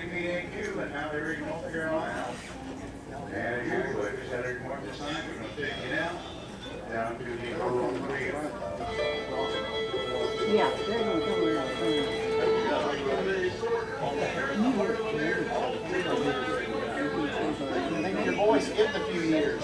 WPAQ in Mallory, North Carolina. And as usual, if you had a mark to sign, we're going to take you down to the Earl Theater. Yeah, they're going to come around. Your boy skipped a few years.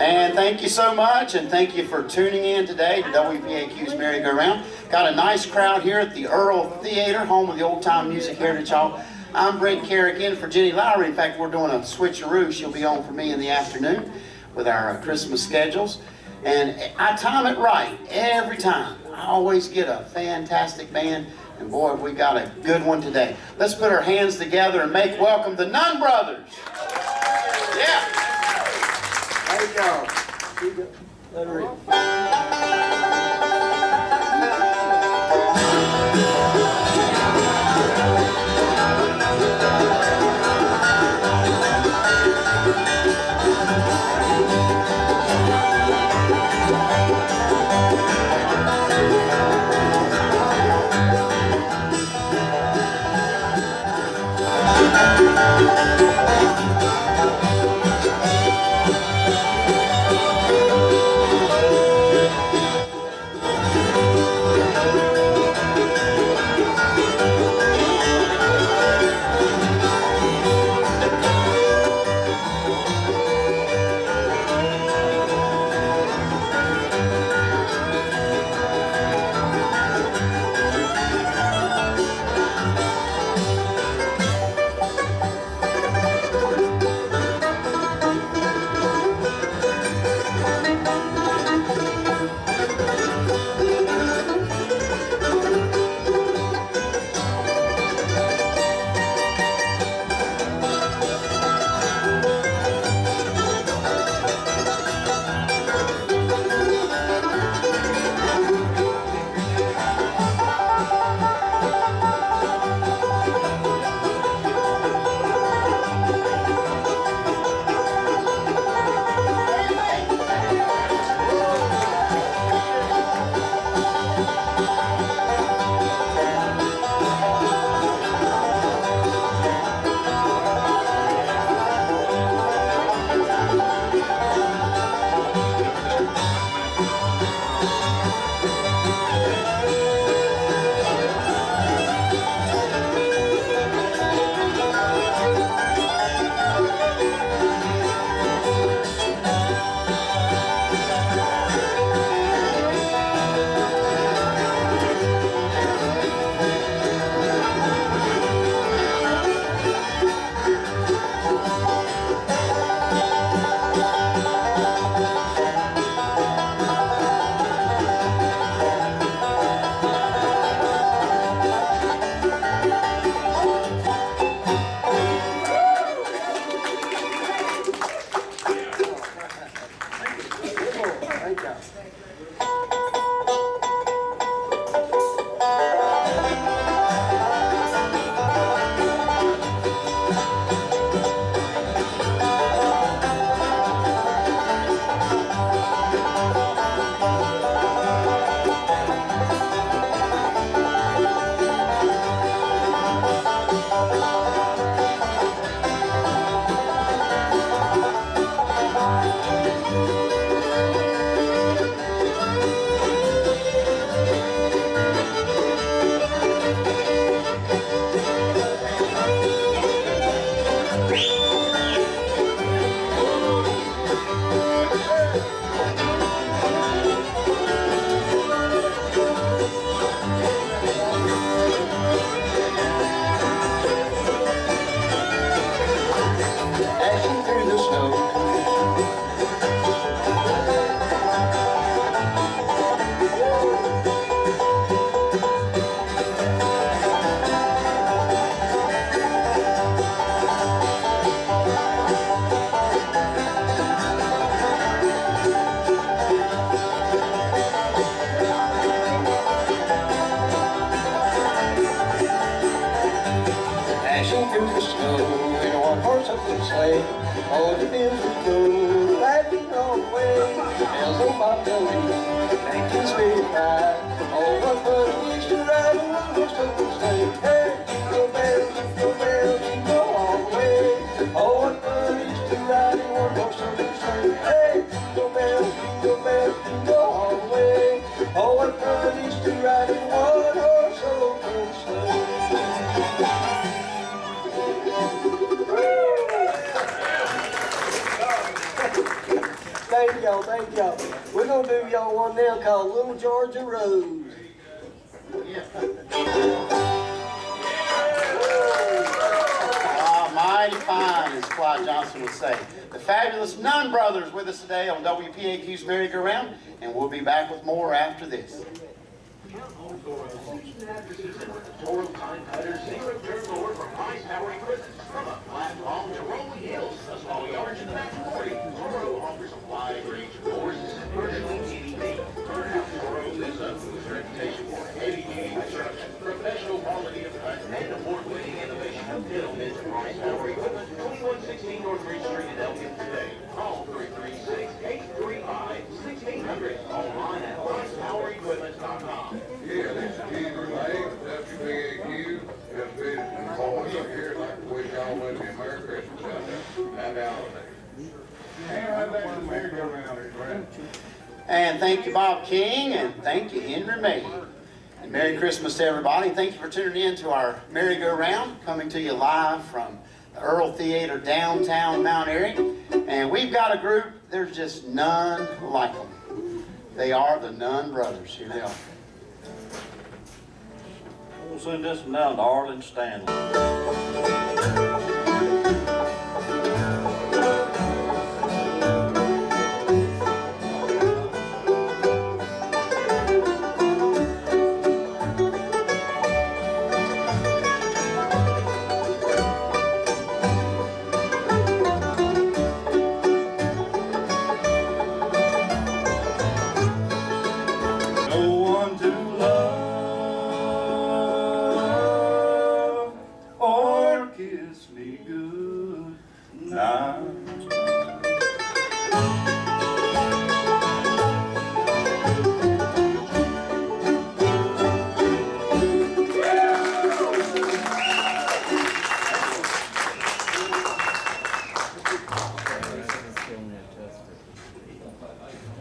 And thank you so much, and thank you for tuning in today to WPAQ's Merry-Go-Round. Got a nice crowd here at the Earl Theater, home of the old-time music heritage hall. I'm Brent Carrick in for Jenny Lowry. In fact, we're doing a switcheroo. She'll be on for me in the afternoon with our Christmas schedules. And I time it right every time. I always get a fantastic band, and boy, we got a good one today. Let's put our hands together and make welcome the Nunn Brothers. Yeah. There you go. Let her read. the bills we go, riding on the way. Bells on my belly, make this spirit high. Oh, what fun it is to ride in one horse open sleigh. Hey, jingle bells, jingle all the way. Oh, what fun it is to ride in one horse open sleigh. Hey, jingle bells, jingle all the way. Oh, what fun it is to ride in one horse open sleigh. Thank y'all, thank y'all. We're going to do y'all one now called Little Georgia Rose. Mighty fine, as Clyde Johnson would say. The fabulous Nunn Brothers with us today on WPAQ's Merry-Go-Round, and we'll be back with more after this. Total time cutters, zero turn mower from high power equipment. From a flat long to rolling hills, a small yard in the back 40. Toro offers a wide range of horses and virtually anything. Toro lives up to its reputation for heavy-duty construction, professional quality of cut, and award-winning innovation. Middleman's Price Power Equipment, 2116 North Ridge Street in Elgin today. Call 336-835-6800. Online at pricepowerequipment.com. Yeah, this is Keith Renee, WPAQ. Just visiting the boys up here, like to wish y'all a Merry Christmas out there. Happy holidays. And right back to the merry-go-round, right? And thank you, Bob King, and thank you, Henry May. And Merry Christmas to everybody. Thank you for tuning in to our Merry-Go-Round, coming to you live from the Earl Theater, downtown Mount Airy. And we've got a group, there's just none like them. They are the Nunn Brothers. Here they are. We'll send this one down to Arlen Stanley. No one to love or kiss me good night.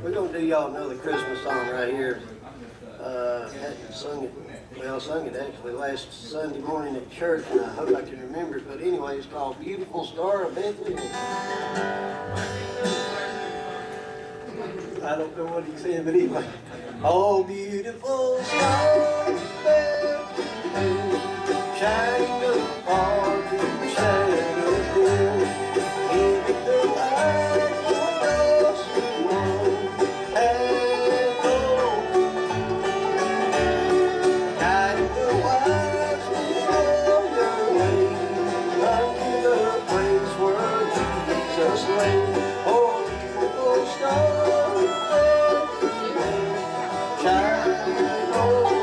We're going to do y'all another Christmas song right here. Hadn't sung it, well, sung it actually last Sunday morning at church, and I hope I can remember it. But anyway, it's called Beautiful Star of Bethlehem. I don't know what he said, but anyway. Oh, beautiful star of Bethlehem, shining upon the shadow of hill, giving the light for us who know and know. Guiding the wise before your way, unto the place where Jesus lay. Oh, beautiful star of Bethlehem, shining over.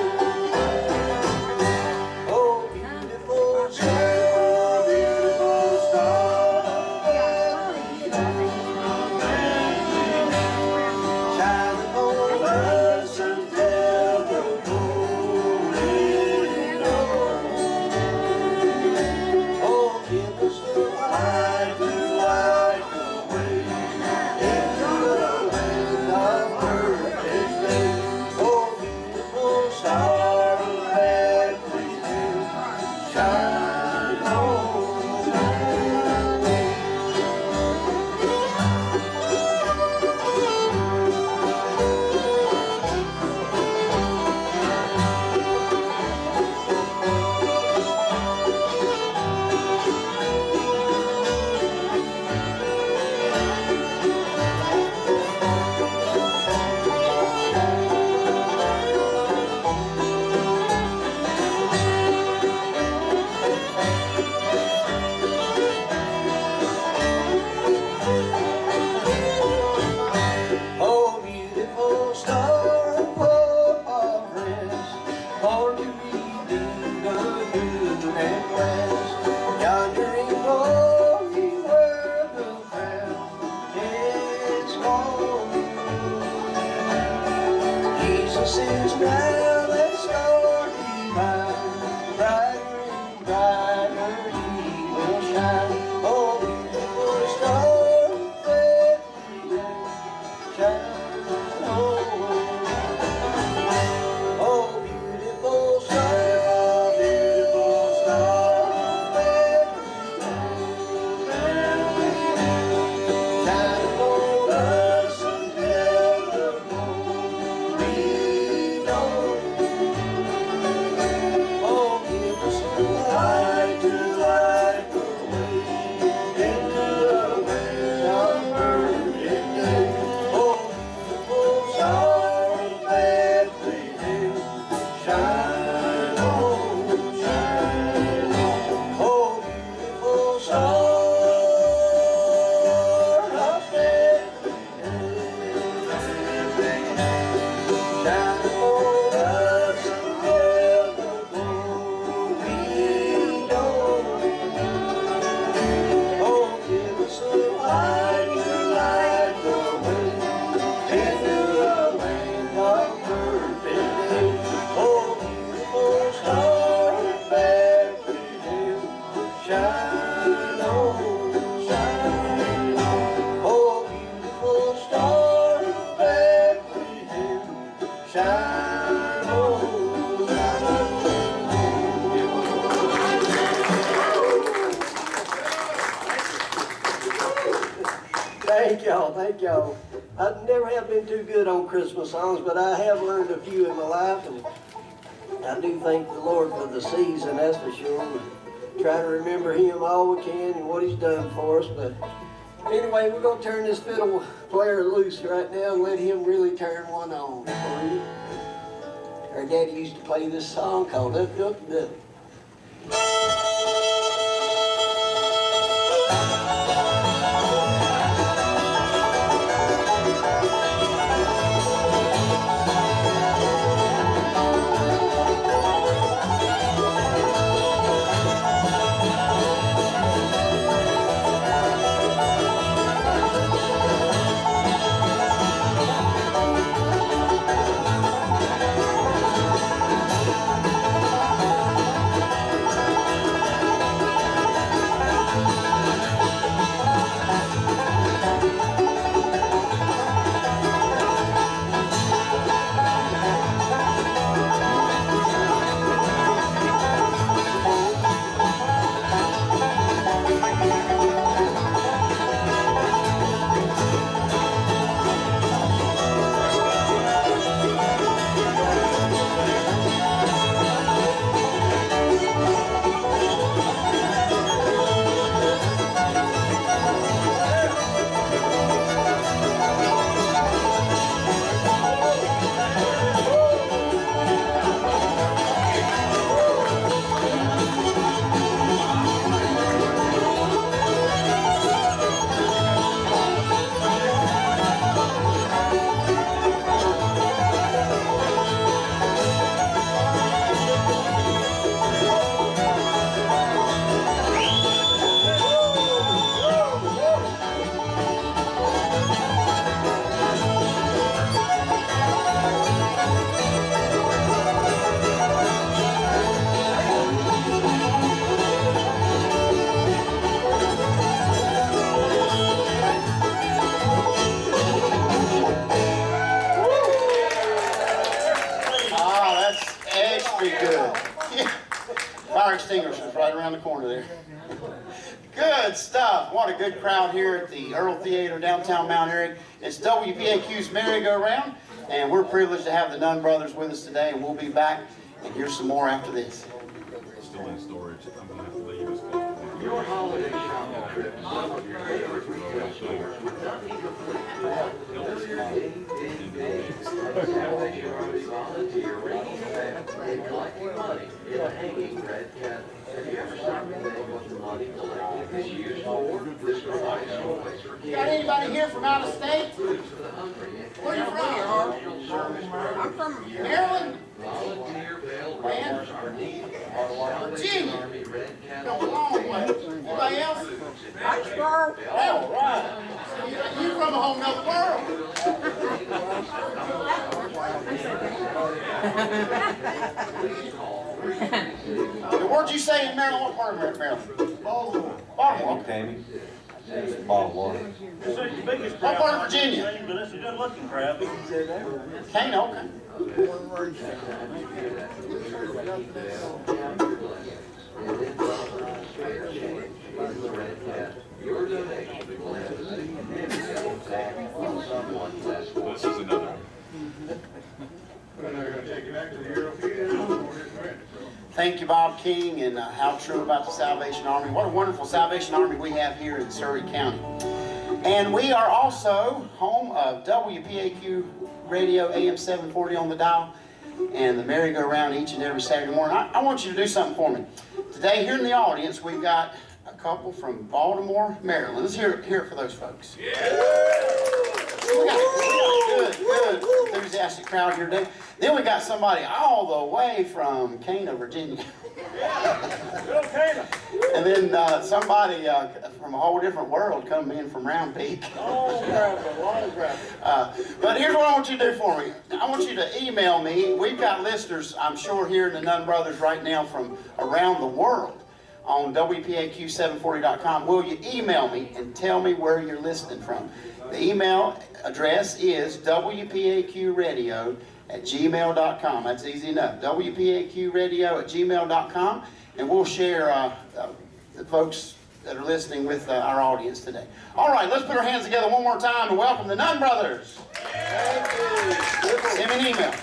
Oh, beautiful star of Bethlehem, shining over us until the morning dawn. Oh, give us the light to light the way into the land This is now that star divine, brighter and brighter he will shine. Oh, beautiful star of Bethlehem, shine on. Oh, beautiful star of Bethlehem, shine on us until the glory dawn. Oh, give us a light to light the way into the land of perfect day. Oh, beautiful star of Bethlehem, shine on, shine on. Oh, beautiful star of Bethlehem, shine on us until the glory dawn. Oh, give us a light to light the way into the land of perfect day. Oh, beautiful star of Bethlehem, shine on, shine on. Oh, beautiful star of Bethlehem, shine on, shine on. Thank y'all, thank y'all. I never have been too good on Christmas songs, but I have learned a few in my life, and I do thank the Lord for the season, that's for sure. We try to remember Him all we can and what He's done for us, but anyway, we're going to turn this fiddle player loose right now and let him really turn one on for you. Our daddy used to play this song called Up, Up, Up. Fire extinguishers right around the corner there. Good stuff. What a good crowd here at the Earl Theater, downtown Mount Airy. It's WPAQ's Merry-Go-Round, and we're privileged to have the Nunn brothers with us today, and we'll be back and hear some more after this. Still in storage. I'm going to have to leave as close to 1:30. Your holiday shopping trip, some of your favorite retail stores would not be complete without the Salvation Army volunteer raising funds and collecting money in a hanging red cat. Have you ever stopped to think what the money collected is used for? This provides toys for kids. Got anybody here from out of state? Foods for the hungry. Where you from? Service I'm from Maryland. Volunteer bell ringers are needed. Salvation Virginia. Army red cat. Go a long way. Anybody else? Foxborough. Oh, right. You from a whole nother world. Where'd you say in Maryland? What part of Maryland? Baltimore. Baltimore, okay. Baltimore. It's the biggest What crab part of I've Virginia? seen, but it's a good looking crab. Kane, okay. This is another one. But they're gonna take you back to the European. Thank you, Bob King, and how true about the Salvation Army. What a wonderful Salvation Army we have here in Surrey County. And we are also home of WPAQ Radio AM 740 on the dial and the Merry-Go-Round each and every Saturday morning. I want you to do something for me. Today, here in the audience, we've got a couple from Baltimore, Maryland. Let's hear it for those folks. We got a good, enthusiastic crowd here today. Then we got somebody all the way from Cana, Virginia. And then somebody from a whole different world coming in from Round Peak. But here's what I want you to do for me. I want you to email me. We've got listeners, I'm sure, here in the Nunn Brothers right now from around the world on WPAQ740.com. Will you email me and tell me where you're listening from? The email address is WPAQradio@gmail.com. That's easy enough. WPAQradio@gmail.com. And we'll share the folks that are listening with our audience today. All right, let's put our hands together one more time and welcome the Nunn Brothers. Thank you. Send me an email.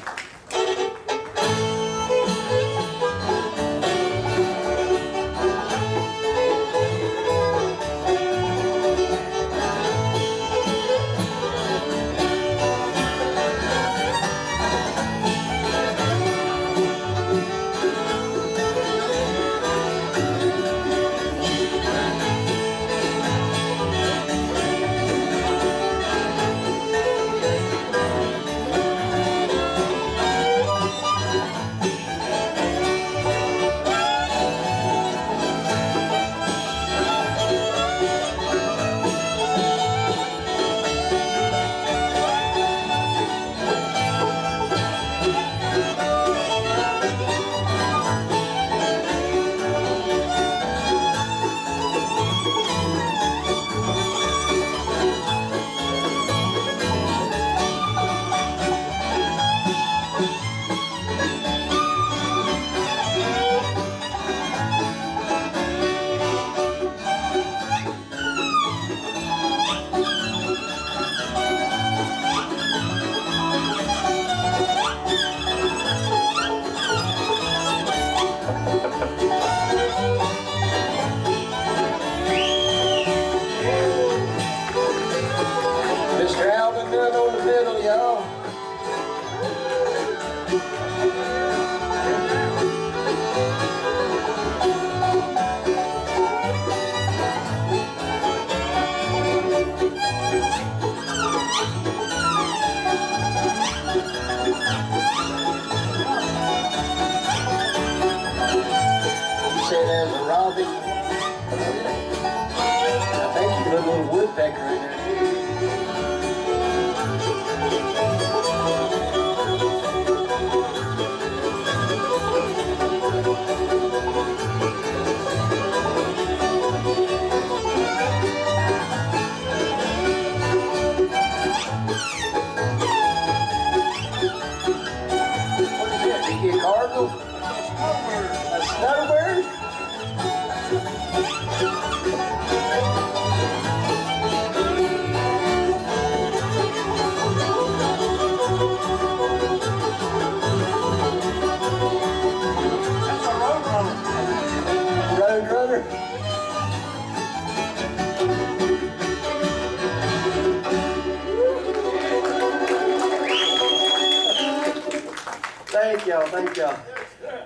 Thank y'all, thank y'all.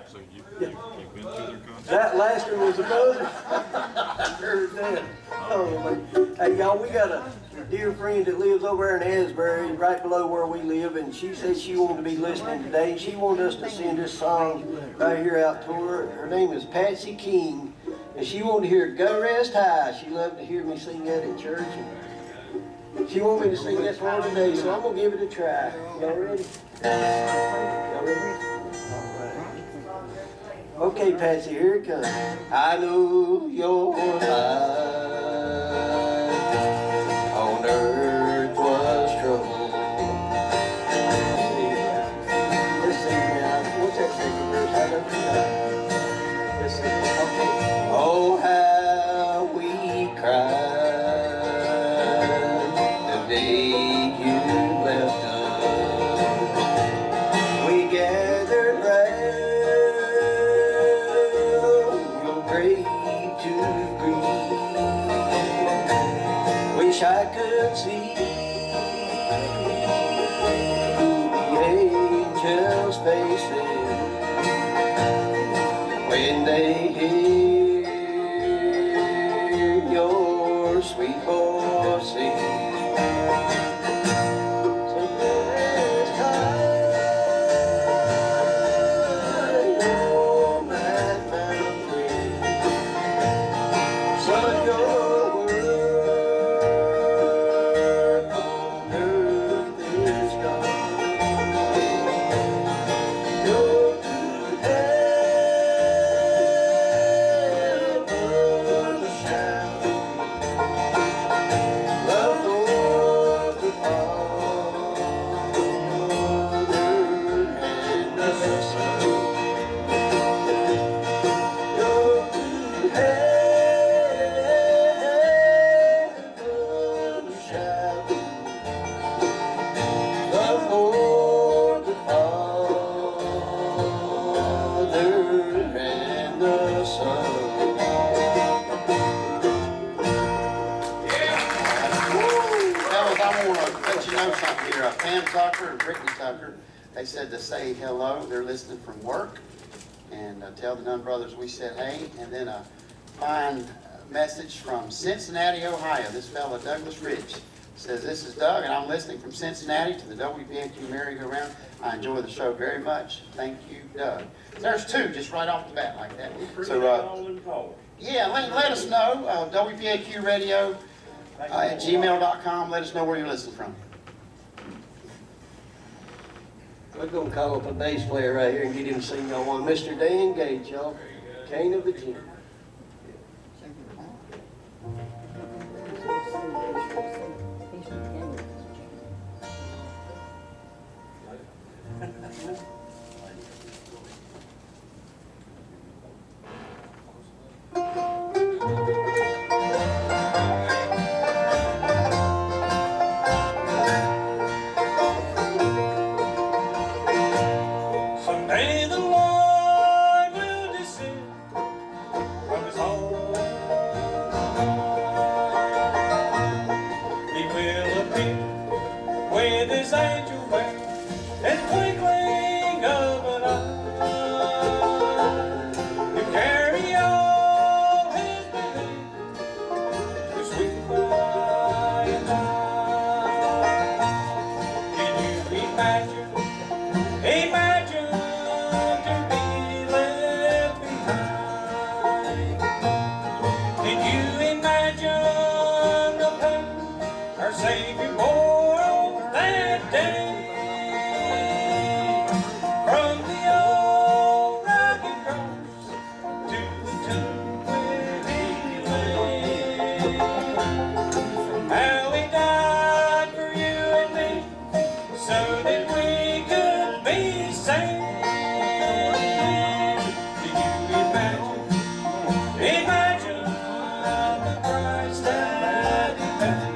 So you've been to their concert? That last one was a buzzer. I heard that. Oh, man. Hey, y'all, we got a dear friend that lives over there in Asbury, right below where we live, and she said she wanted to be listening today, and she wanted us to send this song right here out to her. Her name is Patsy King, and she wanted to hear Go Rest High. She loved to hear me sing that at church. And She want me to sing this one today, so I'm gonna give it a try. Y'all ready? Y'all ready? Okay, Patsy, here it comes. I know your mind on earth was trouble. Let's sing now. What's that second verse? I don't know. Let's sing. Okay. Oh, how we cried the day you left us. We gathered round your grave to grieve. Wish I could see the angels' faces when they hear your sweet voice sing. Pam Tucker and Brittany Tucker, they said to say hello. They're listening from work, and tell the Nunn brothers we said hey. And then a fine message from Cincinnati, Ohio. This fella, Douglas Ridge, says, this is Doug, and I'm listening from Cincinnati to the WPAQ Merry-Go-Round. I enjoy the show very much. Thank you, Doug. There's two just right off the bat like that. So, yeah, let us know. WPAQ Radio at gmail.com. Let us know where you're listening from. We're gonna call up a bass player right here and get him to sing y'all one. Mr. Dan Gates, y'all. King of the Gym. Someday the Lord will descend from his home. He will appear with his angel wings and twinkling of an eye to carry all his belief to sweet by and by. Can you imagine? Imagine to be left behind. Can you imagine the pain our Savior bore on that day? From the old rugged cross to the tomb where he lay. How he died for you and me, so that we could be saved. Can you imagine? Imagine the price that he paid.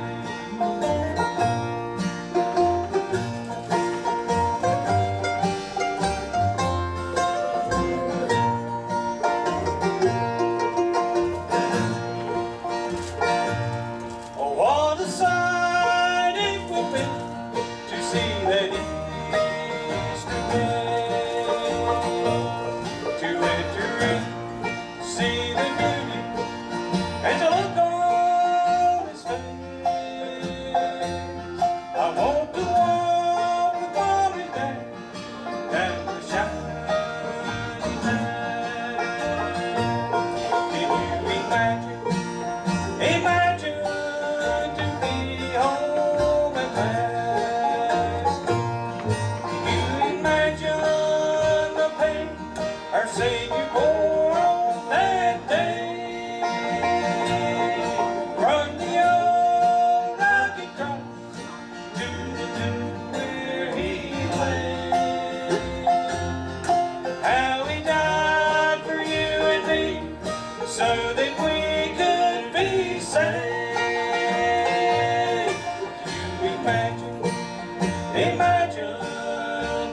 Imagine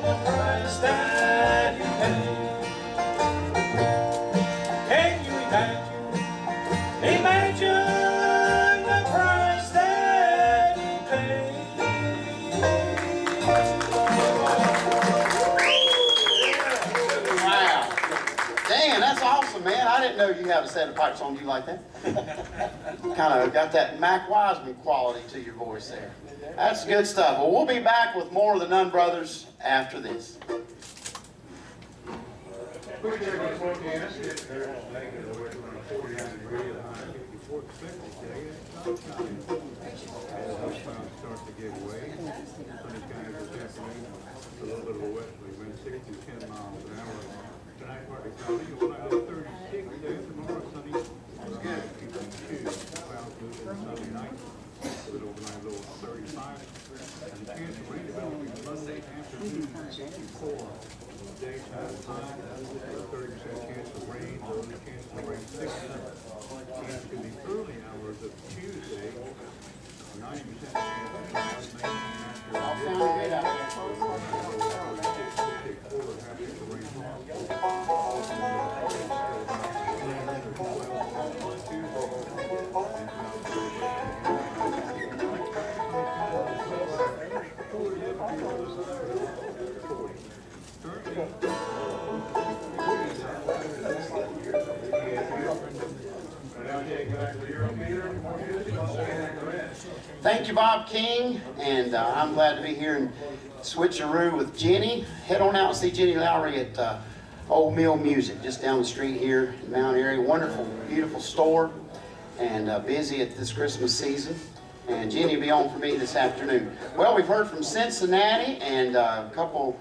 the price that you pay. Can you imagine? Imagine the price that you pay. Wow. Dan, that's awesome, man. I didn't know you had a set of pipes on you like that. Kind of got that Mac Wiseman quality to your voice there. That's good stuff. Well, we'll be back with more of the Nunn Brothers after this. Quick check on the forecast. It's negative, we're on a 49 degree, the high 54 today. Clouds start to give way. Sunny skies this afternoon. A little bit of a westerly wind, 6 to 10 miles an hour. Tonight, partly cloudy. You'll find it 36 there. Tomorrow, sunny. Again, 52. Clouds move in Sunday night. A little overnight low of 35. And the chance of rain developing Monday afternoon, 54. Daytime high, 30% chance of rain, only chance of rain 6%. Chance in the early hours of Tuesday, 90% chance of rain. All sound good out there. Thank you, Bob King, and I'm glad to be here in Switcheroo with Jenny. Head on out and see Jenny Lowry at Old Mill Music, just down the street here in Mount Airy. Wonderful, beautiful store, and busy at this Christmas season. And Jenny will be on for me this afternoon. Well, we've heard from Cincinnati and a couple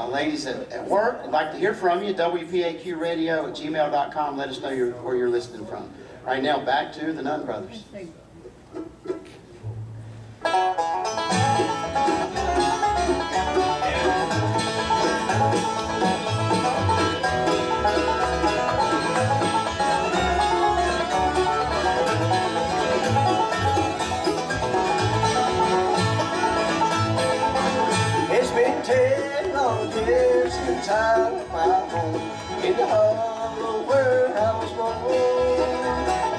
ladies at work. I'd like to hear from you. WPAQradio@gmail.com. Let us know where you're listening from. Right now, back to the Nunn Brothers. It's been 10 long years since I left my home in the hollow where I was born.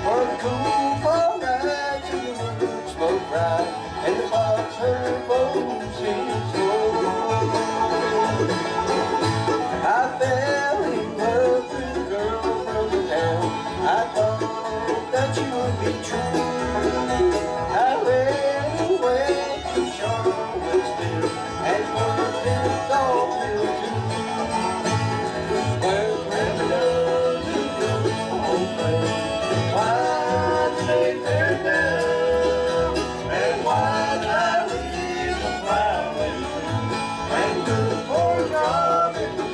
For the cool fall nights and the wood smoke bright and the foxherd bones in slow. I fell in love with a girl from the town. I thought that you would be true. I ran away to Charlottesville and worked in a dog mill too. Where criminals who go home free. Why did they tear down? And why did I leave the plowing and look for a job in the town?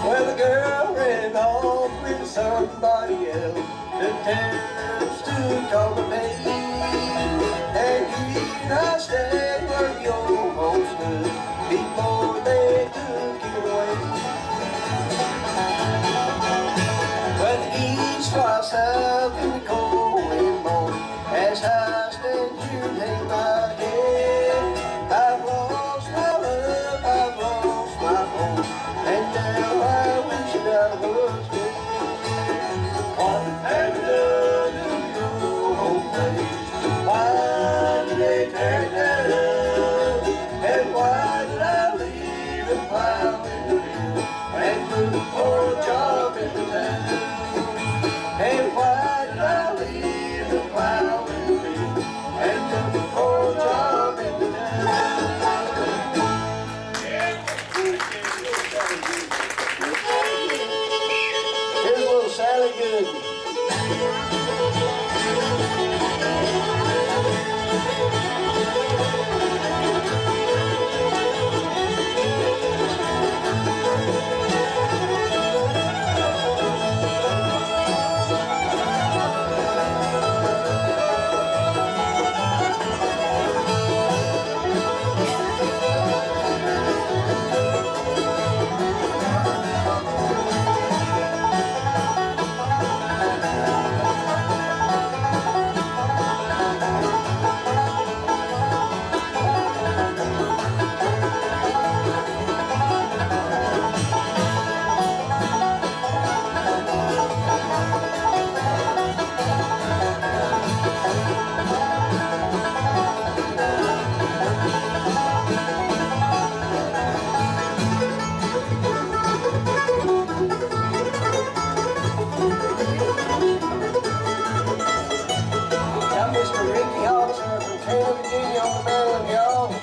Well, the girl ran off with somebody else. The town stood on the main. And here I stayed where the old home stood before they took it away. Well, the geese fly south in the cold wind moan as I stand here and hang my head. I've lost my love, I've lost my home, and now I wish that I was dead. What have you done to your old place? Why did they tear it down? And why did I leave the plow in the field and look for a job in the town? And why did I leave the plow in the field and look for a job in the town? Here's a little Sally Good. on the moon, y'all.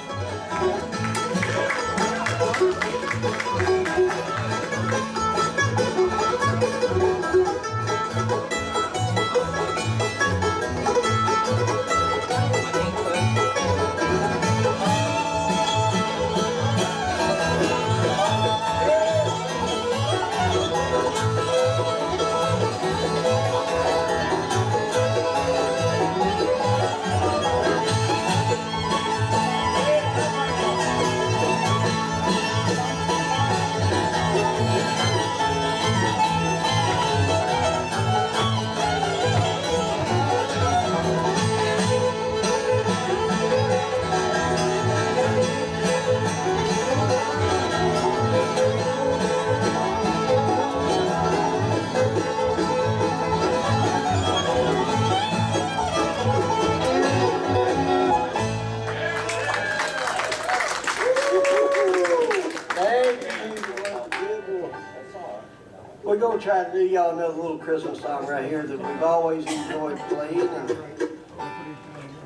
We're going to try to do y'all another little Christmas song right here that we've always enjoyed playing. And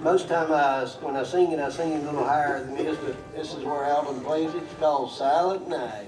most time when I sing it a little higher than this, but this is where Alvin plays it. It's called Silent Night.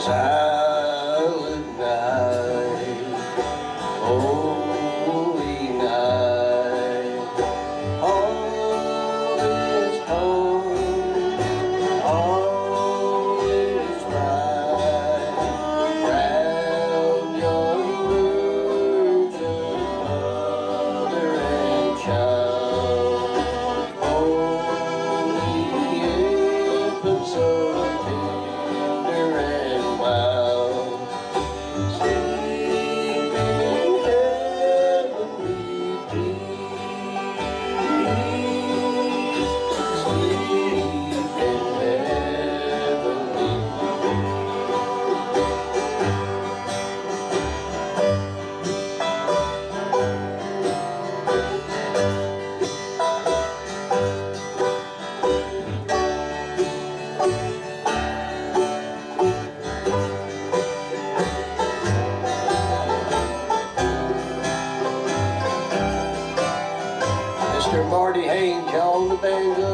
Silent night, holy night, all is calm, all is bright, round your virgin mother and child, holy infant so tender and wild, sleep in heavenly peace, sleep in heavenly Mr. Marty Haynes, y'all on the banjo.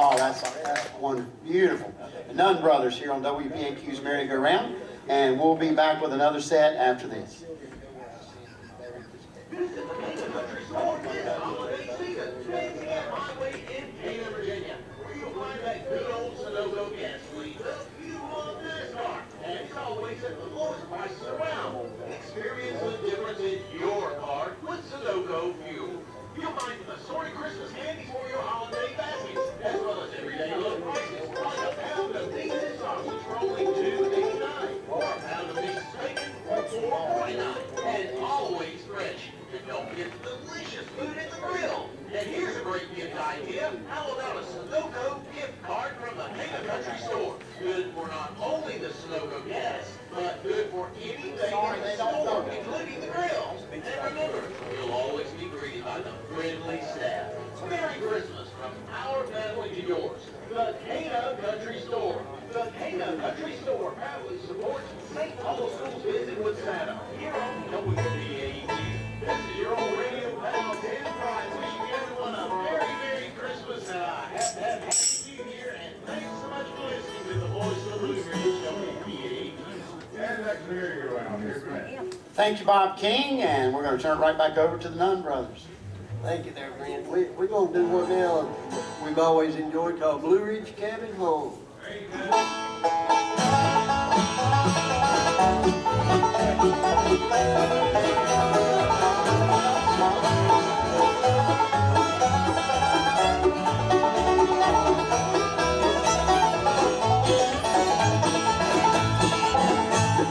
Oh, that's one beautiful. The Nunn Brothers here on WPAQ's Merry-Go-Round, and we'll be back with another set after this. You want this car, and it's always at the lowest prices around. Experience the difference in your car with Sunoco Fuel. You'll find assorted Christmas candies for your holiday baskets, as well as everyday low prices, like a pound of decent sausage for only $2.89, or a pound of mixed bacon for $4.49, and always fresh. And don't forget the delicious food at the grill. And here's a great gift idea. How about a Sunoco gift card from the Cana Country Store? Good for not only the Sunoco gas, but good for anything in the store, including the grill. And remember, you'll always be greeted by the friendly staff. Merry Christmas from our family to yours. The Cana Country Store. The Cana Country Store proudly supports St. Paul School's visit with Santa here on WPAQ. This is your old radio pal, Dan Prime, wishing everyone a very Merry Christmas and a Happy New Year. And thanks so much for listening to the Voice of the Blues here at WPAQ. And next merry-go-round, here's Grant. Thank you, Bob King, and we're going to turn it right back over to the Nunn Brothers. Thank you there, Brent. We're going to do one now we've always enjoyed called Blue Ridge Cabin Home.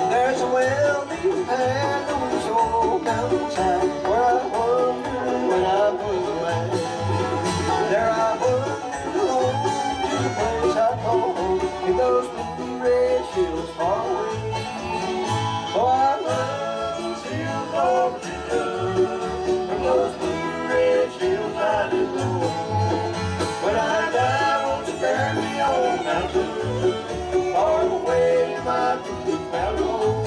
There's a well-being path on this old mountainside where I wonder when I was away. There I wandered alone to the place I call home in those blue red hills far away. So I love to Lord to come from those blue red hills I do know. When I die, won't you bury me on a mountain far away in my blue mountain home?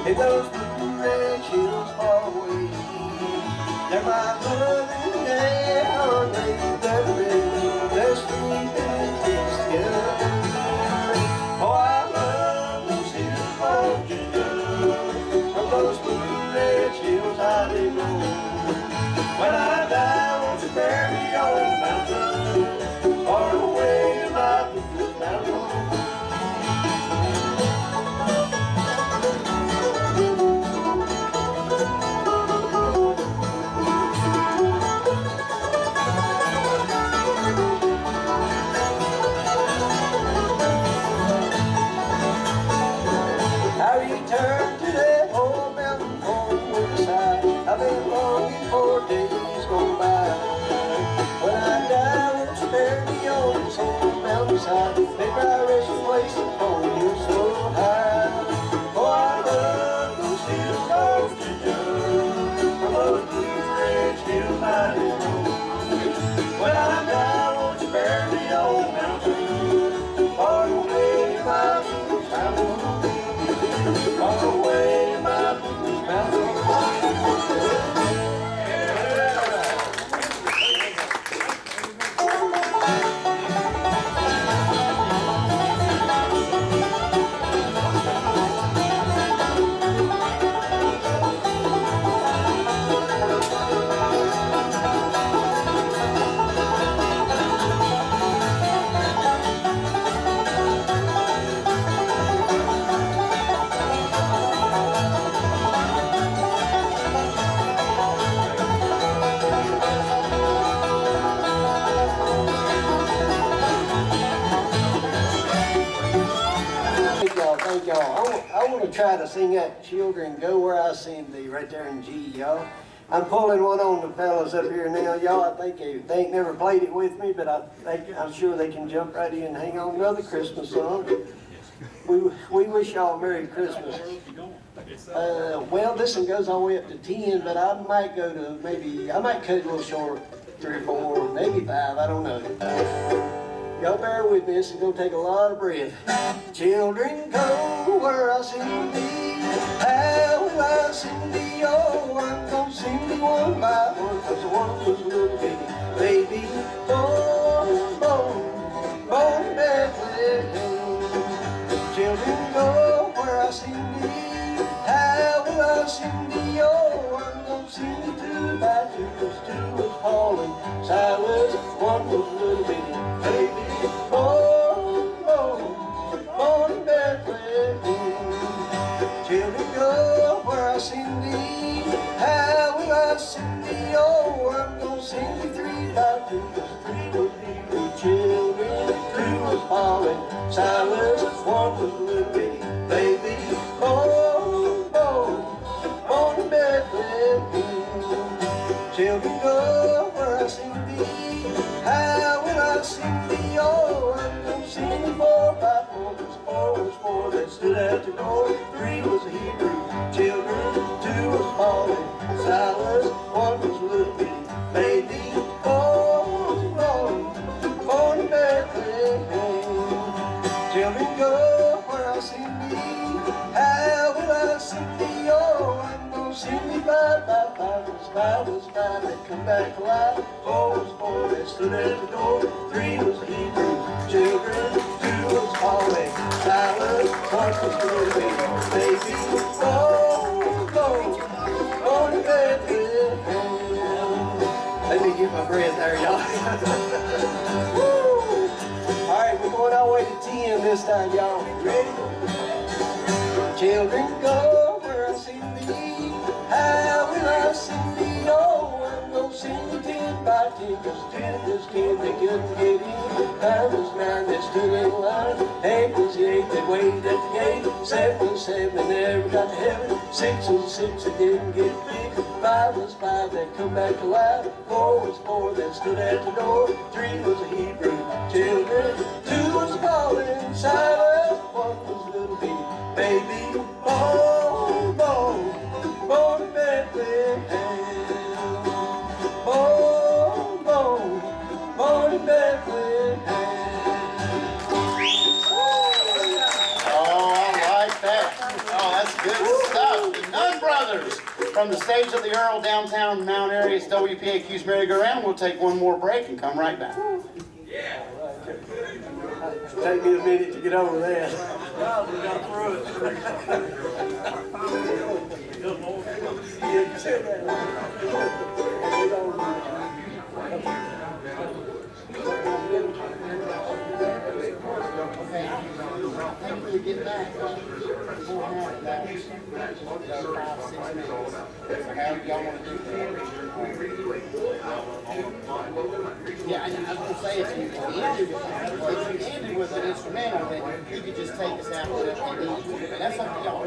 In those blue red hills far away, there my mother and dad are laid that red, they're sleeping in peace together. Oh, I love those hills of Virginia, from those blue red hills I did know. When I die, won't you bury me on a mountain, far away in my blue mountain home? I've been longing for days gone by. When I die, won't you bury me on this old mountainside? Make my resting place upon your so high. Oh, I love those hills of Virginia, from those blue red hills I did know. When I die, won't you bury me on a mountain, far away in my blues mountain, far away in my blues mountain. Thank y'all. I want to try to sing that Children Go Where I Send Thee right there in G, y'all. I'm pulling one on the fellas up here now, y'all. I think they ain't never played it with me, but I'm sure they can jump right in and hang on another Christmas song. We wish y'all a Merry Christmas. Well, this one goes all the way up to 10, but I might go to I might cut it a little short, 3 or 4, maybe 5, I don't know. Y'all bear with me, this is going to take a lot of breath. Children, go where I send thee. How will I send thee? Oh, I'm going to send thee one by one, because one was a little baby. Baby, born in Silas, one was a little bitty baby. Oh, oh, born in Bethlehem. Children go where I sing thee. How will I sing thee? Oh, I'm gonna sing thee 4 by 4. 4 was 4 that stood at the door. 3 was a Hebrew children. 2 was Molly. Silas, 1 was a little bitty baby. Oh, oh, born in Bethlehem. Children go where I sing thee. How will I sing thee? Oh, I'm gonna sing thee 5 by 5. 5 was 5 that come back alive. 4 was 4 that stood at the door. 3 was the Hebrew children. 2 was Molly. Silas, 1 was a little baby. Oh, oh, born in Bethlehem. Let me get my breath there, y'all. Woo! All right, we're going all the way to 10 this time, y'all. Ready? Children go where I sing thee. How will I sing thee? Oh, I'm gonna sing thee 10 by 10. 'Cause 10 is 10, they couldn't get in. 9 was 9, they stood in line. 8 was 8, they waited at the gate. 7 was 7, they never got to heaven. 6 was 6, they didn't get picked. 5 was 5, they come back alive. 4 was 4, that stood at the door. 3 was a Hebrew children. 2 was Paul and Silas. 1 was little baby. Oh, oh, born in Bethlehem. Oh, oh, born in Bethlehem. Oh, I like that. Oh, that's good stuff. The Nunn Brothers from the stage of the Earl downtown Mount Airy. It's WPAQ's Merry-Go-Round. We'll take one more break and come right back. Take me a minute to get over that. Well, we got through it. When we get back, we'll have that 5, 6 minutes. However y'all want to do that. Yeah, I was going to say if you ended with an instrumental, then you could just take us out with it and that's up to y'all.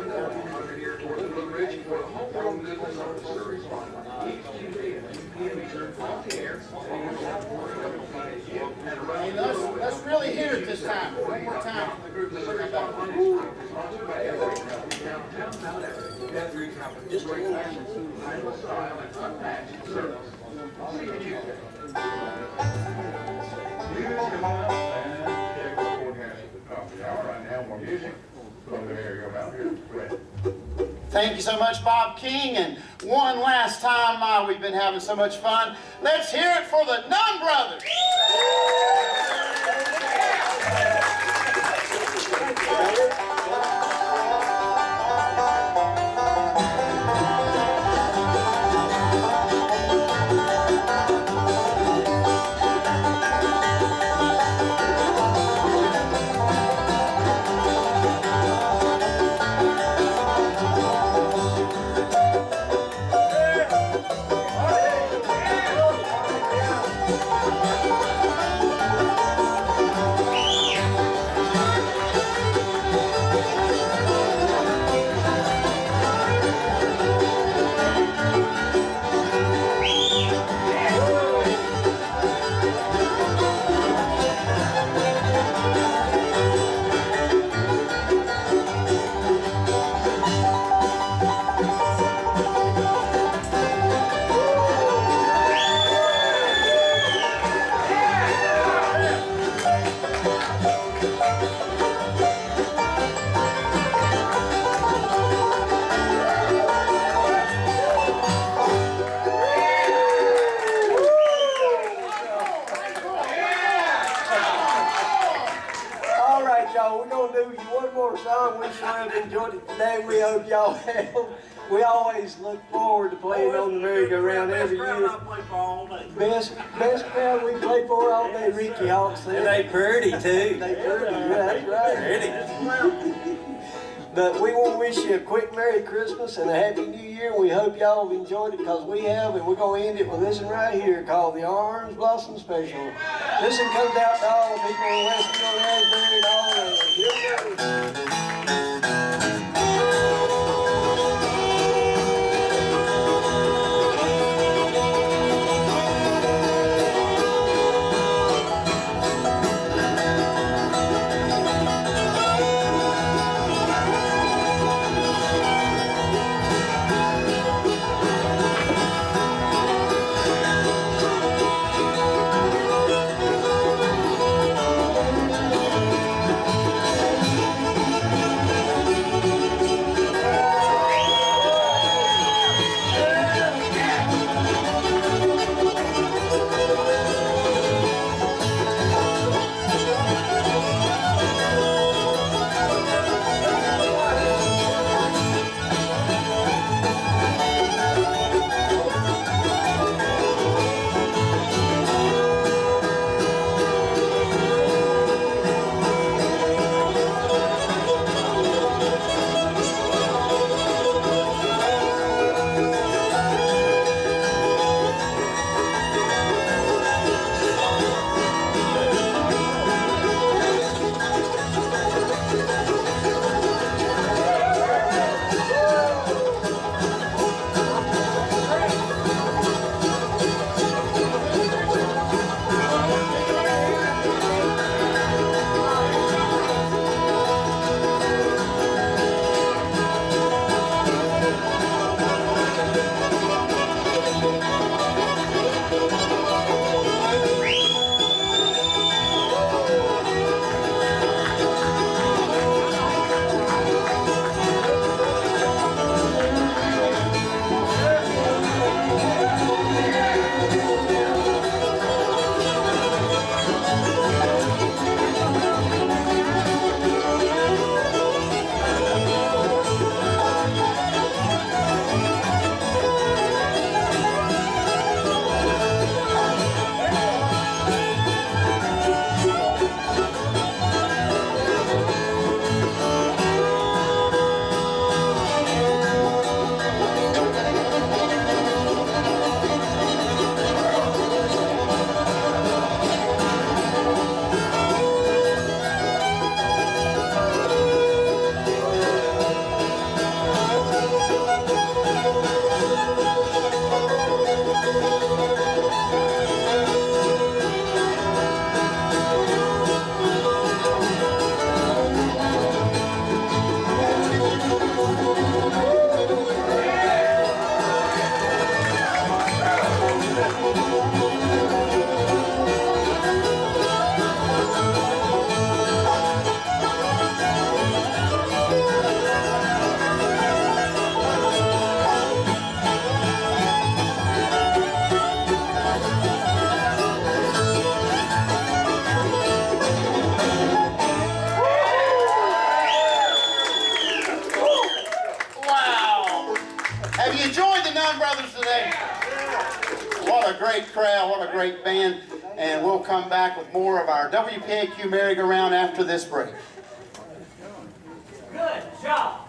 Hey, let's really hear it this time. One more time for the group to bring it back. Thank you so much, Bob King. And one last time, we've been having so much fun. Let's hear it for the Nunn Brothers. song. We sure have enjoyed it today. We hope y'all have. We always look forward to playing on the merry-go-round every year. Best crowd we play for all day, Ricky Hawks. And they pretty too. They pretty, yeah, that's right. Pretty. But we want to wish you a quick Merry Christmas and a Happy New Year. We hope y'all have enjoyed it because we have, and we're going to end it with this one right here called the Orange Blossom Special. This one comes out to all the people in Westfield, Asbury, and all that. Here we go. What a great crowd, what a great band. And we'll come back with more of our WPAQ Merry-Go-Round after this break. Good job.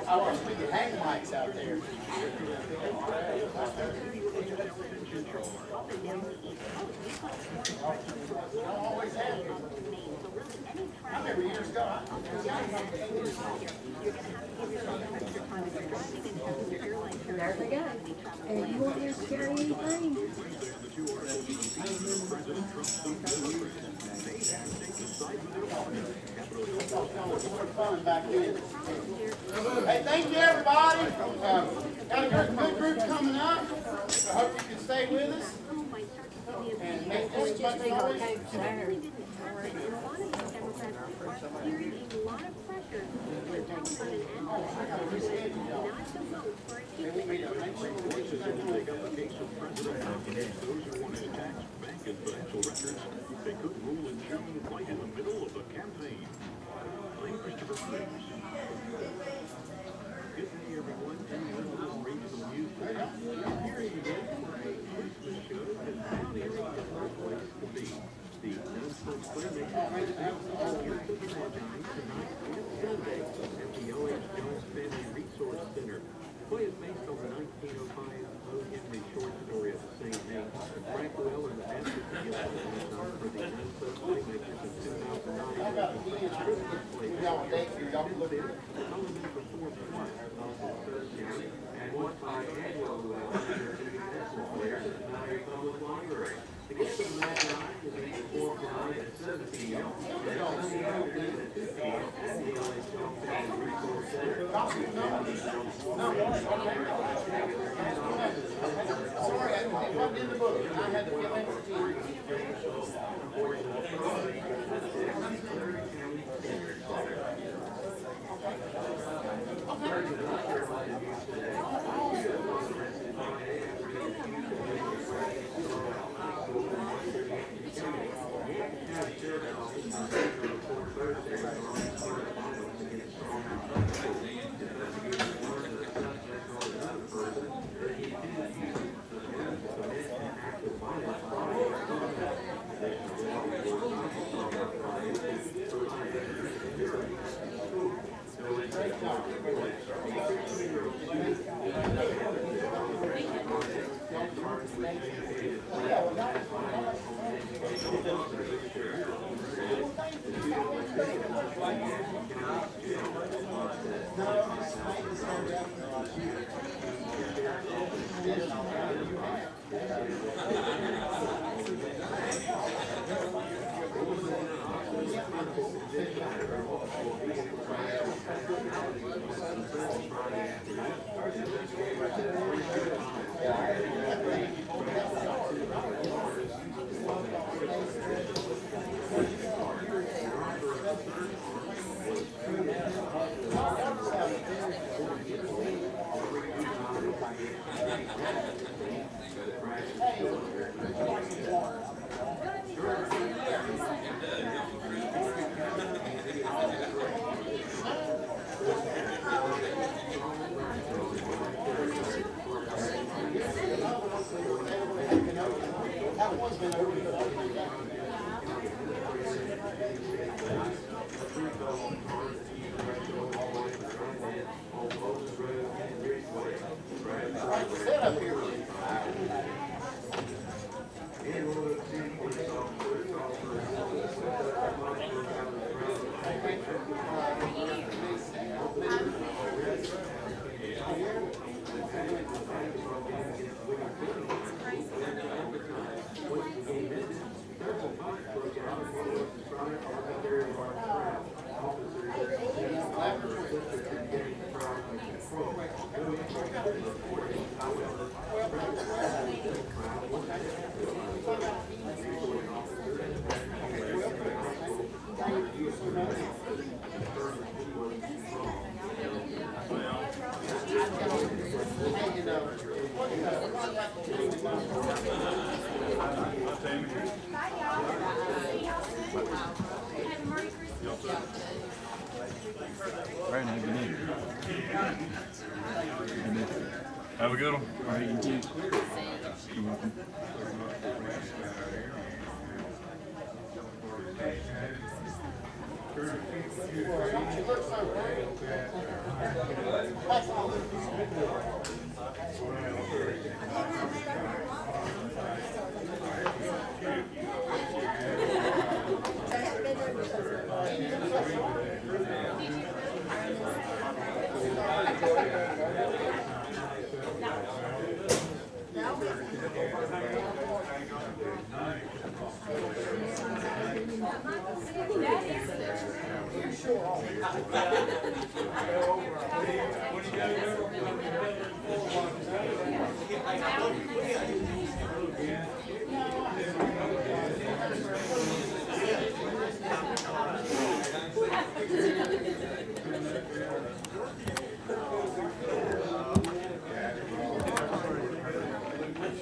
I wish we could hang mics out there. Always have. I remember years ago. There we go. And you want your scary anything? Fun back then. Hey, thank you everybody. Got a good group coming up. I hope you can stay with us and make this much noise. Take application for president. Those who want to tax bank and presidential records, they could rule in June right in the middle of the campaign. I'm Christopher Cruz. Good day, everyone. And regional news today. Here again for a Christmas show that County is the right place to be. The non-sports playmakers will get to the Magi tonight and Sunday at the O.H. Jones Family Resource Center. Play is based on the 1905 O. Henry short story of the same name. Frank Well and the Masters together for the non-sports playmakers in 2009. Christmas play. Only performed once on the third county and once by annual national players at the Niagara Public Library. To get to the Magi is performed tonight at 7 p.m. and Sunday afternoon at 2 p.m. at the O.H. Jones Family Resource Center. Sorry, I plugged in the book. I had to fill in for tea. Very nice. Good night. Have a good one. All right, you too. You're welcome.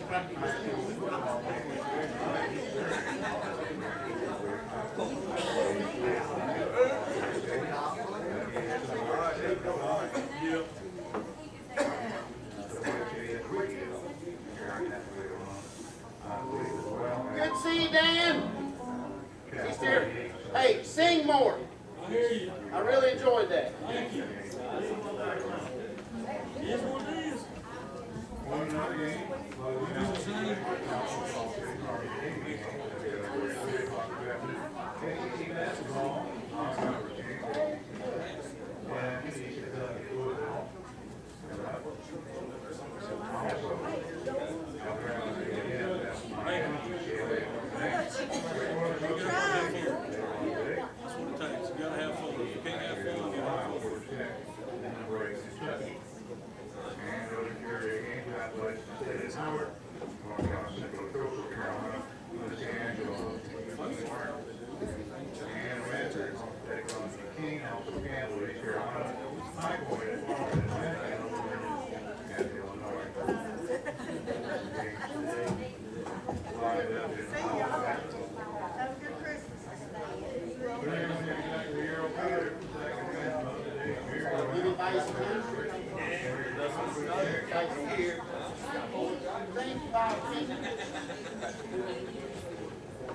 Good to see you, Dan. He's here. Hey, sing more. I hear you. I really enjoyed that. Thank you. Here's what it is.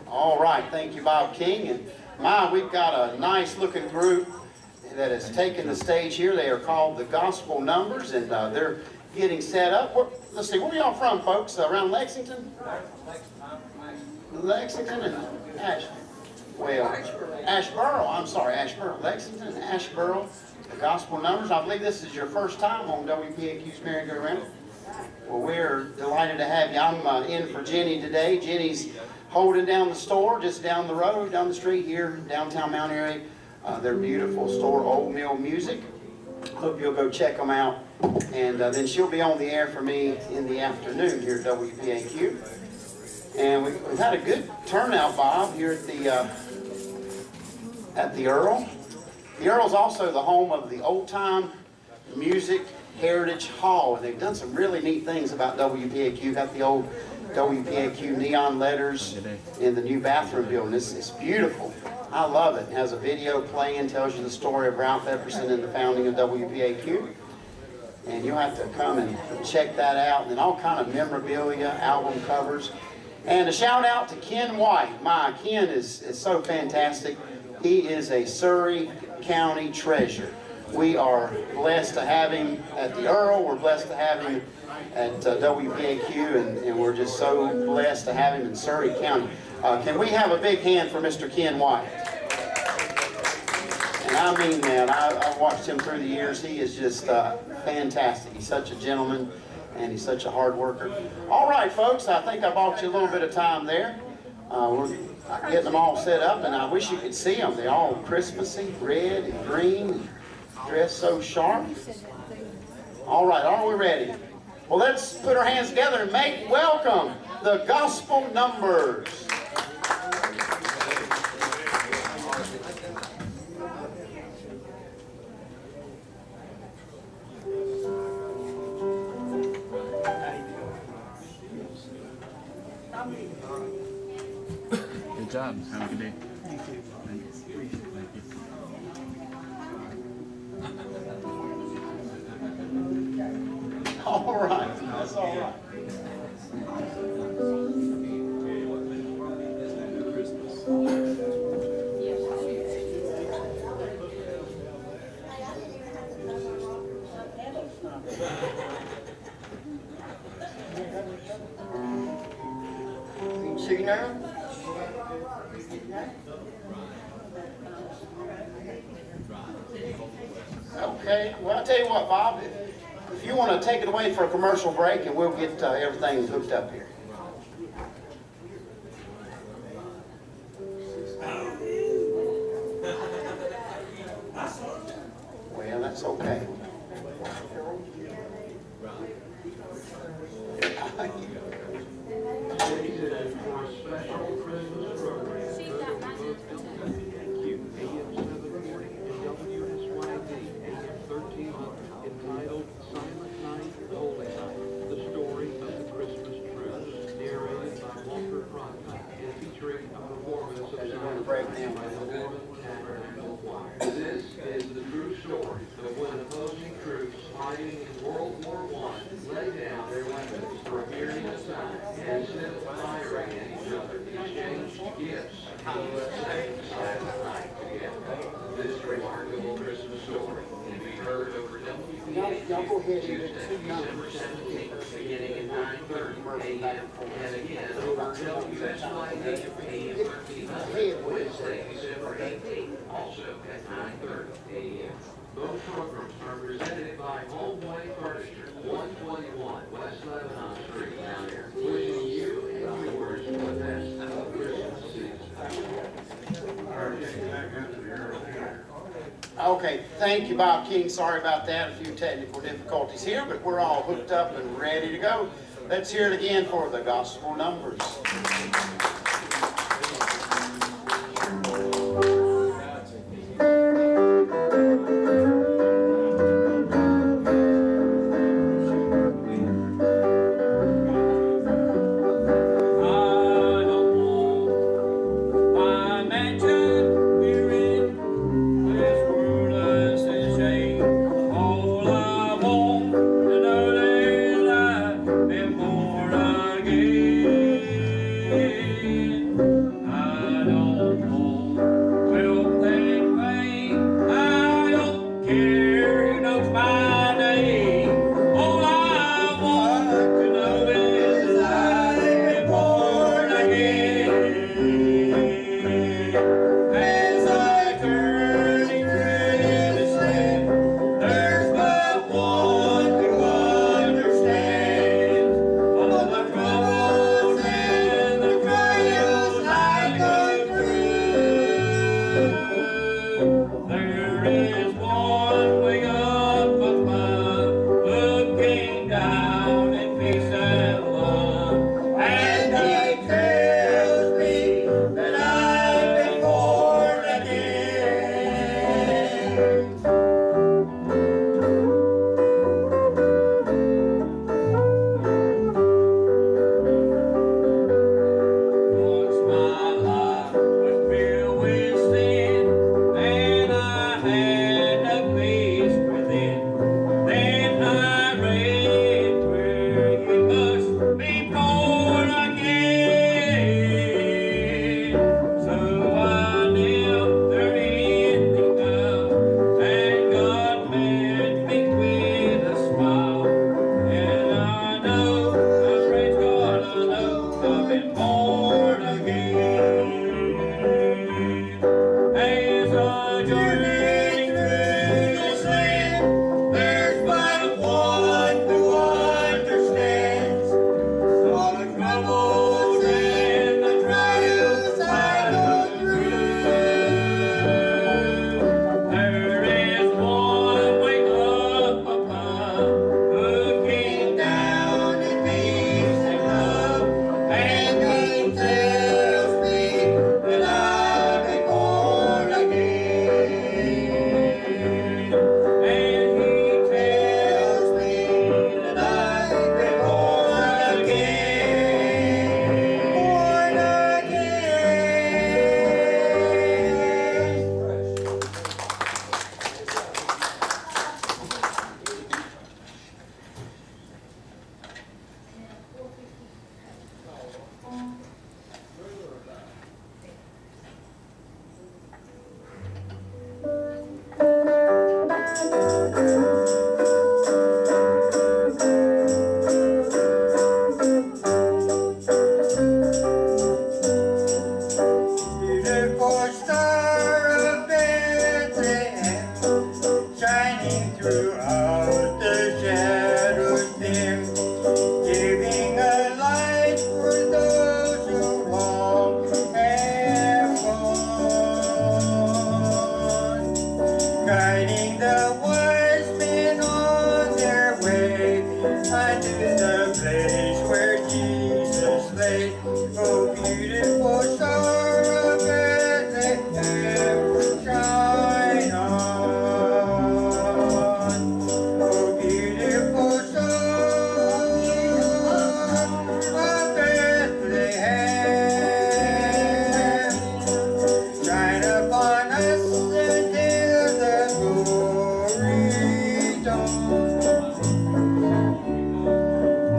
All right, thank you, Bob King. And we've got a nice looking group that has taken the stage here. They are called the Gospel Numbers, and they're getting set up. Let's see, where are y'all from, folks? Around Lexington? Lexington and Asheboro. I'm sorry, Asheboro. Lexington and Asheboro, the Gospel Numbers. I believe this is your first time on WPAQ's Merry-Go-Round. Well, we're delighted to have you. I'm in for Jenny today. Jenny's holding down the store just down the road, down the street here, downtown Mount Airy. Their beautiful store, Old Mill Music. Hope you'll go check them out. And then she'll be on the air for me in the afternoon here at WPAQ. And we've had a good turnout, Bob, here at the Earl. The Earl's also the home of the Old Time Music Heritage Hall, and they've done some really neat things about WPAQ. Got the old WPAQ neon letters in the new bathroom building. It's beautiful. I love it. It has a video playing, tells you the story of Ralph Epperson and the founding of WPAQ. And you'll have to come and check that out. And then all kind of memorabilia, album covers. And a shout out to Ken White. Ken is so fantastic. He is a Surry County treasure. We are blessed to have him at the Earl. We're blessed to have him at WPAQ, and we're just so blessed to have him in Surry County. Can we have a big hand for Mr. Ken White? And I mean that. I've watched him through the years. He is just fantastic. He's such a gentleman, and he's such a hard worker. All right, folks, I think I bought you a little bit of time there. We're getting them all set up, and I wish you could see them. They're all Christmassy, red and green, dressed so sharp. All right, are we ready? Well, let's put our hands together and make welcome the Gospel Numbers. Good job. Have a good day. Thank you. Thank you. Thank you. All right, that's all right. See now? Okay, well, I'll tell you what, Bob, if you want to take it away for a commercial break, and we'll get everything hooked up here. Well, that's okay. Entitled Silent Night, Holy Night, the story of the Christmas truth. Yes, USA decided night together. This remarkable Christmas story can be heard over WPAQ Tuesday, December 17th, beginning at 9:30 a.m. and again over WSYD AM Wednesday, December 18th, also at 9:30 a.m. Both programs are presented by Homeway Furniture, 121 West Lebanon Street, down here. Wishing you and yours the best of Christmas season. Okay, thank you, Bob King. Sorry about that. A few technical difficulties here, but we're all hooked up and ready to go. Let's hear it again for the gospel numbers.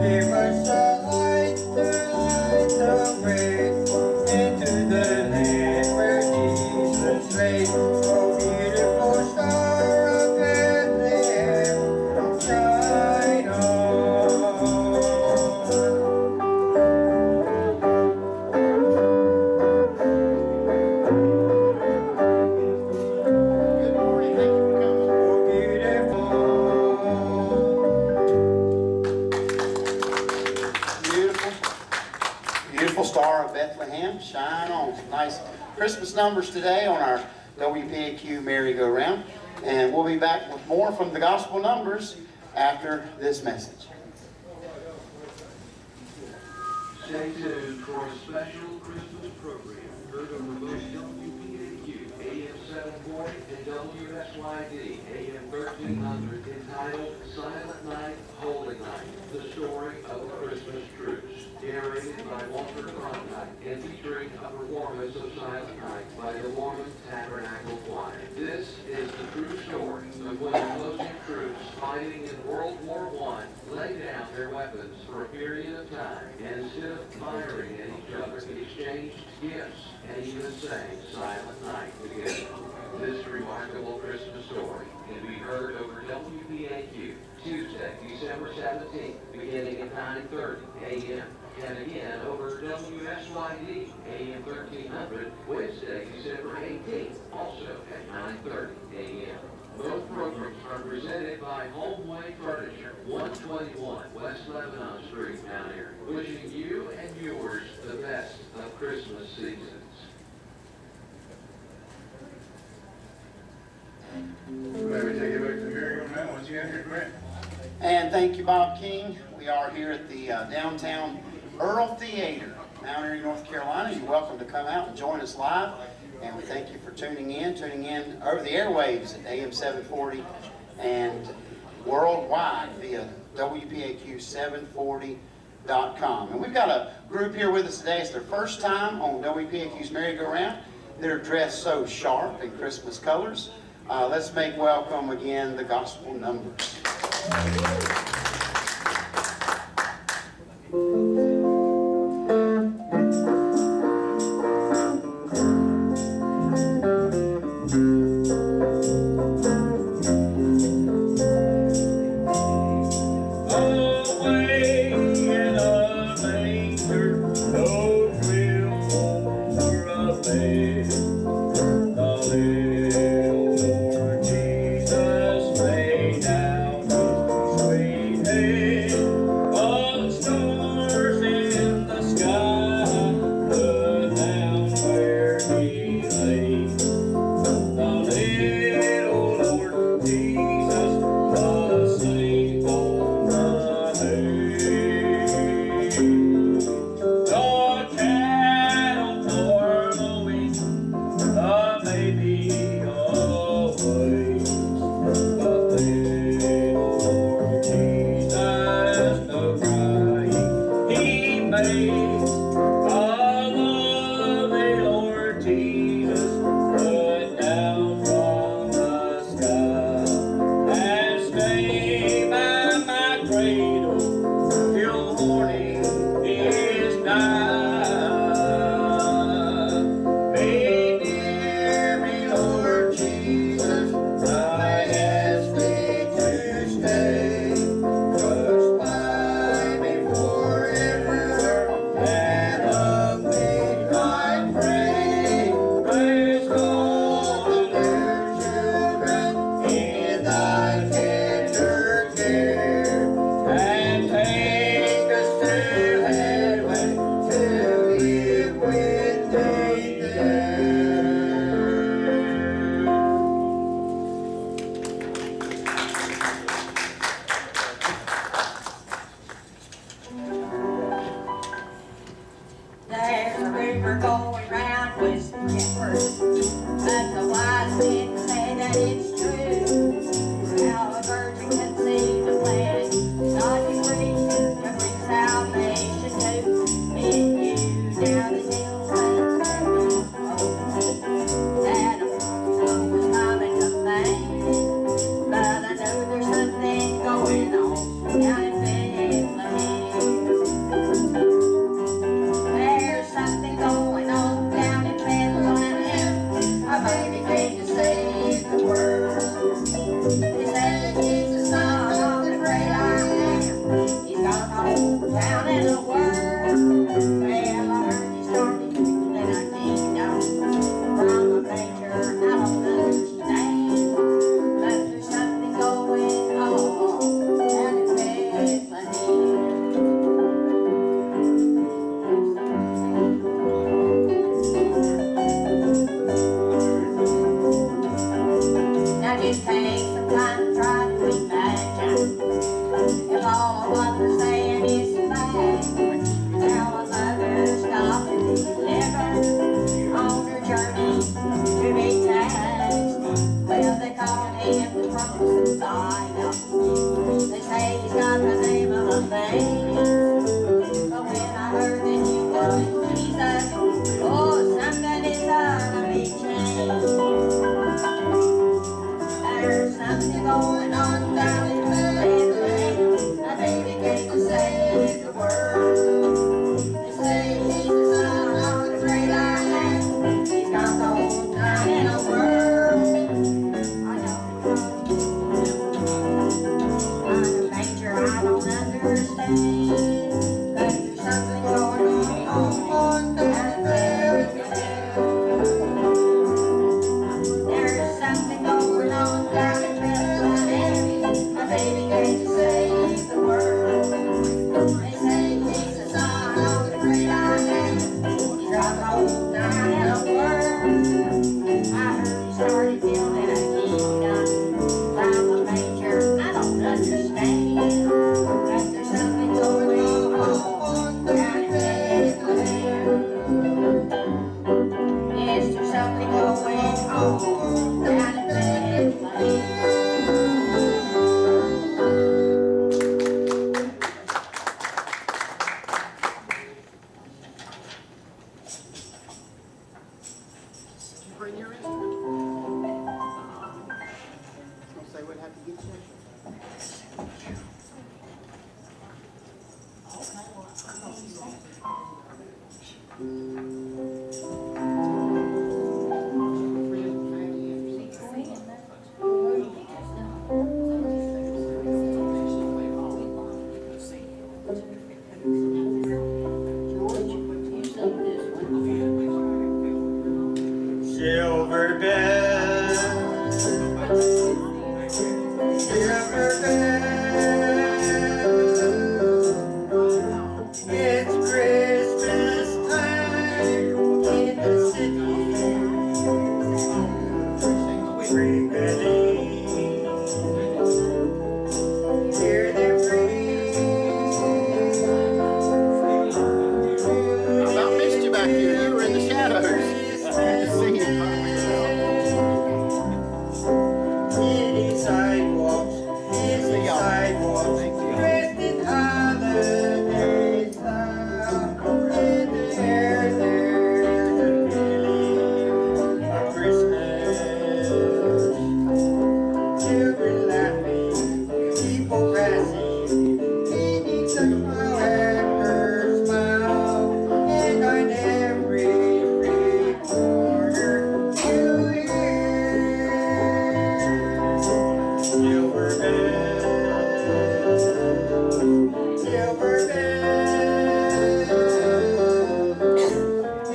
Give us a light to light the way. beautiful Star of Bethlehem, shine on. Some nice Christmas numbers today on our WPAQ Merry-Go-Round. And we'll be back with more from the gospel numbers after this message. Stay tuned for a special Christmas program heard over both WPAQ AM 740 and WSYD AM 1300 entitled Silent Night, Holy Night, the story of the Christmas truce. Narrated by Walter Cronkite and featuring a performance of Silent Night by the Mormon Tabernacle Choir. This is the true story of when the closing troops fighting in World War I laid down their weapons for a period of time and instead of firing at each other, exchanged gifts and even sang Silent Night together. This remarkable Christmas story can be heard over WPAQ Tuesday, December 17th, beginning at 9:30 a.m. and again over WSYD AM 1300 Wednesday, December 18th, also at 9:30 a.m. Both programs are presented by Homeway Furniture, 121 West Lebanon Street, Mount Airy, wishing you and yours the best of Christmas seasons. Let me take you back to the merry-go-round. Once you got here, Grant. And thank you, Bob King. We are here at the downtown Earl Theater, Mount Airy, North Carolina. You're welcome to come out and join us live. And we thank you for tuning in over the airwaves at AM 740 and worldwide via WPAQ740.com. And we've got a group here with us today. It's their first time on WPAQ's Merry-Go-Round. They're dressed so sharp in Christmas colors. Let's make welcome again the gospel numbers. There's something going on down in Bethlehem. Silver bell, silver bell, it's Christmas time in the city. Ring-a-ding, hear them ring. I about missed you back here. You were in the shadows. Singing. Hitting sidewalks, hitting sidewalks, dressed in holiday style. In the air there's a feeling of Christmas. Children laughing, people passing, meaning to smile at her smile. And on every street corner you hear silver bells, silver bells.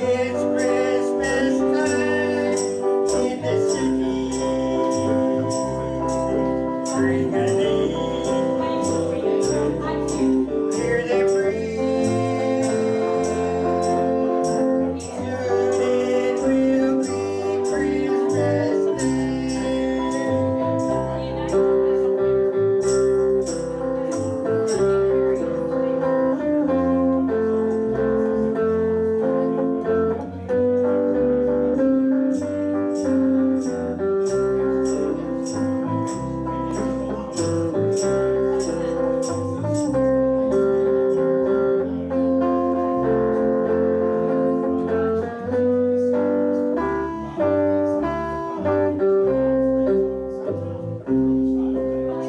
It's Christmas time in the city. Ring-a-ding, hear them ring. Soon it will be Christmas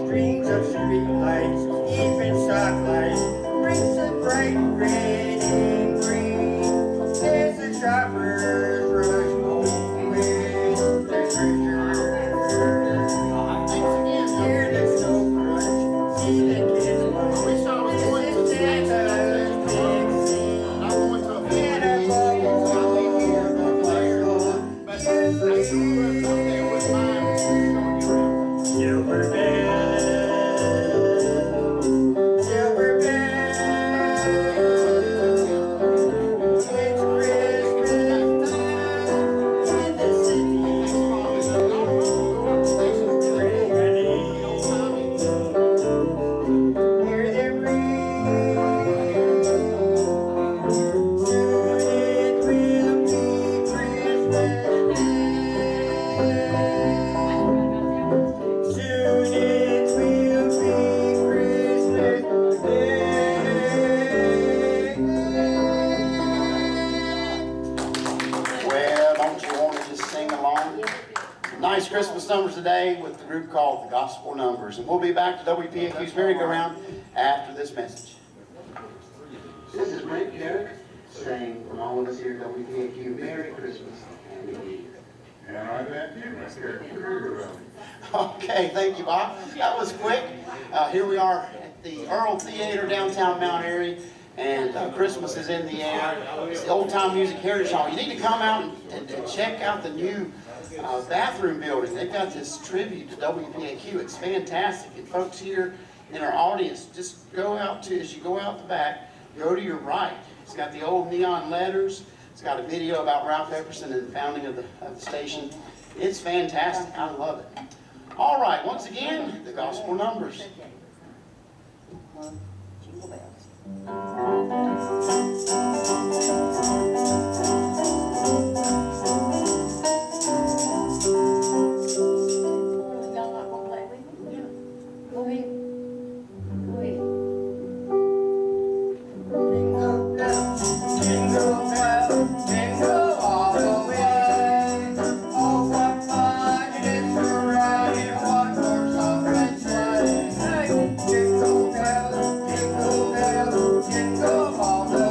strings of street lights, even stoplights, rings of bright red and green. As the shoppers rush home with their treasure. Hear the snow crunch, see the kids run. This is Santa's big scene. And above all, the fireworks. Silver bells, silver bells, it's Christmas time in the city. Ring-a-ding, hear them ring. Soon it will be Christmas Day. Soon it will be Christmas Day. Well, don't you want to just sing along? Nice Christmas numbers today with the group called the Gospel Numbers. And we'll be back to WPAQ's Merry-Go-Round after this message. This is Brent Carrick saying from all of us here at WPAQ, Merry Christmas and New Year. And I bet you, Mr. Merry-Go-Round. Okay, thank you, Bob. That was quick. Here we are at the Earl Theater, downtown Mount Airy, and Christmas is in the air. It's the Old Time Music Heritage Hall. You need to come out and check out the new bathroom building. They've got this tribute to WPAQ. It's fantastic. And folks here in our audience, just go out to, as you go out the back, go to your right. It's got the old neon letters. It's got a video about Ralph Epperson and the founding of the station. It's fantastic. I love it. All right, once again, the Gospel Numbers. Jingle bells. Y'all not gonna play with me? Yeah. Go ahead. Go ahead. Jingle bells, jingle all the way. Oh, what fun it is to ride in one horse open sleigh. Hey, jingle bells, jingle all the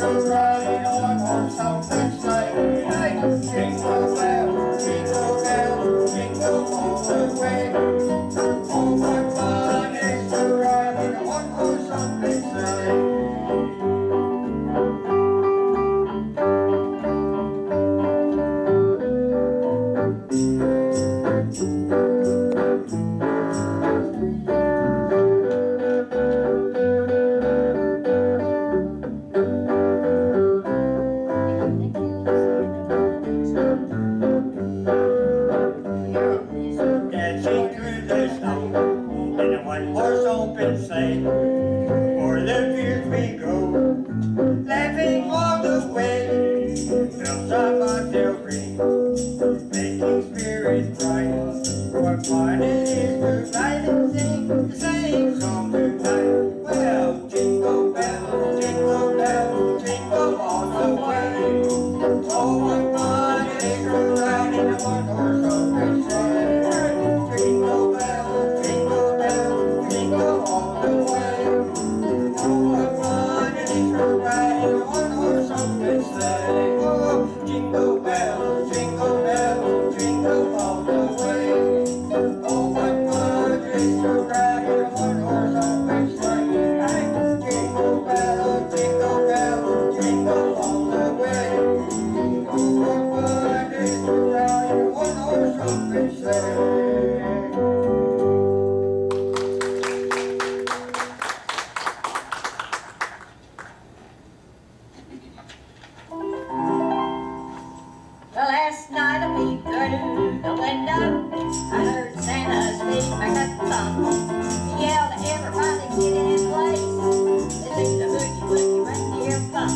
go riding on a horse open sleigh. Hey, jingle bells, jingle all the way. Oh, what fun it is to ride in a one-horse open sleigh. Dashing through the snow in a one-horse open sleigh. O'er the fields we go, laughing all the way. Bells on bobtail ring, making spirits bright. What fun it is to ride and sing the same song tonight. Well, jingle bells, jingle all the way. Oh, what fun it is to ride in a one-horse open sleigh. Jingle bells, jingle all the way. Oh, what fun it is to ride in a one-horse open sleigh. Oh, jingle bells, jingle all the way. Oh, what fun it is to ride in a one-horse open sleigh. Hey, jingle bells, jingle all the way. Oh, what fun it is to ride in a one-horse open sleigh. Well, last night I peeked through the window. I heard Santa speak back at the phone. He yelled to everybody get in his place. They took the boogie reindeer fun.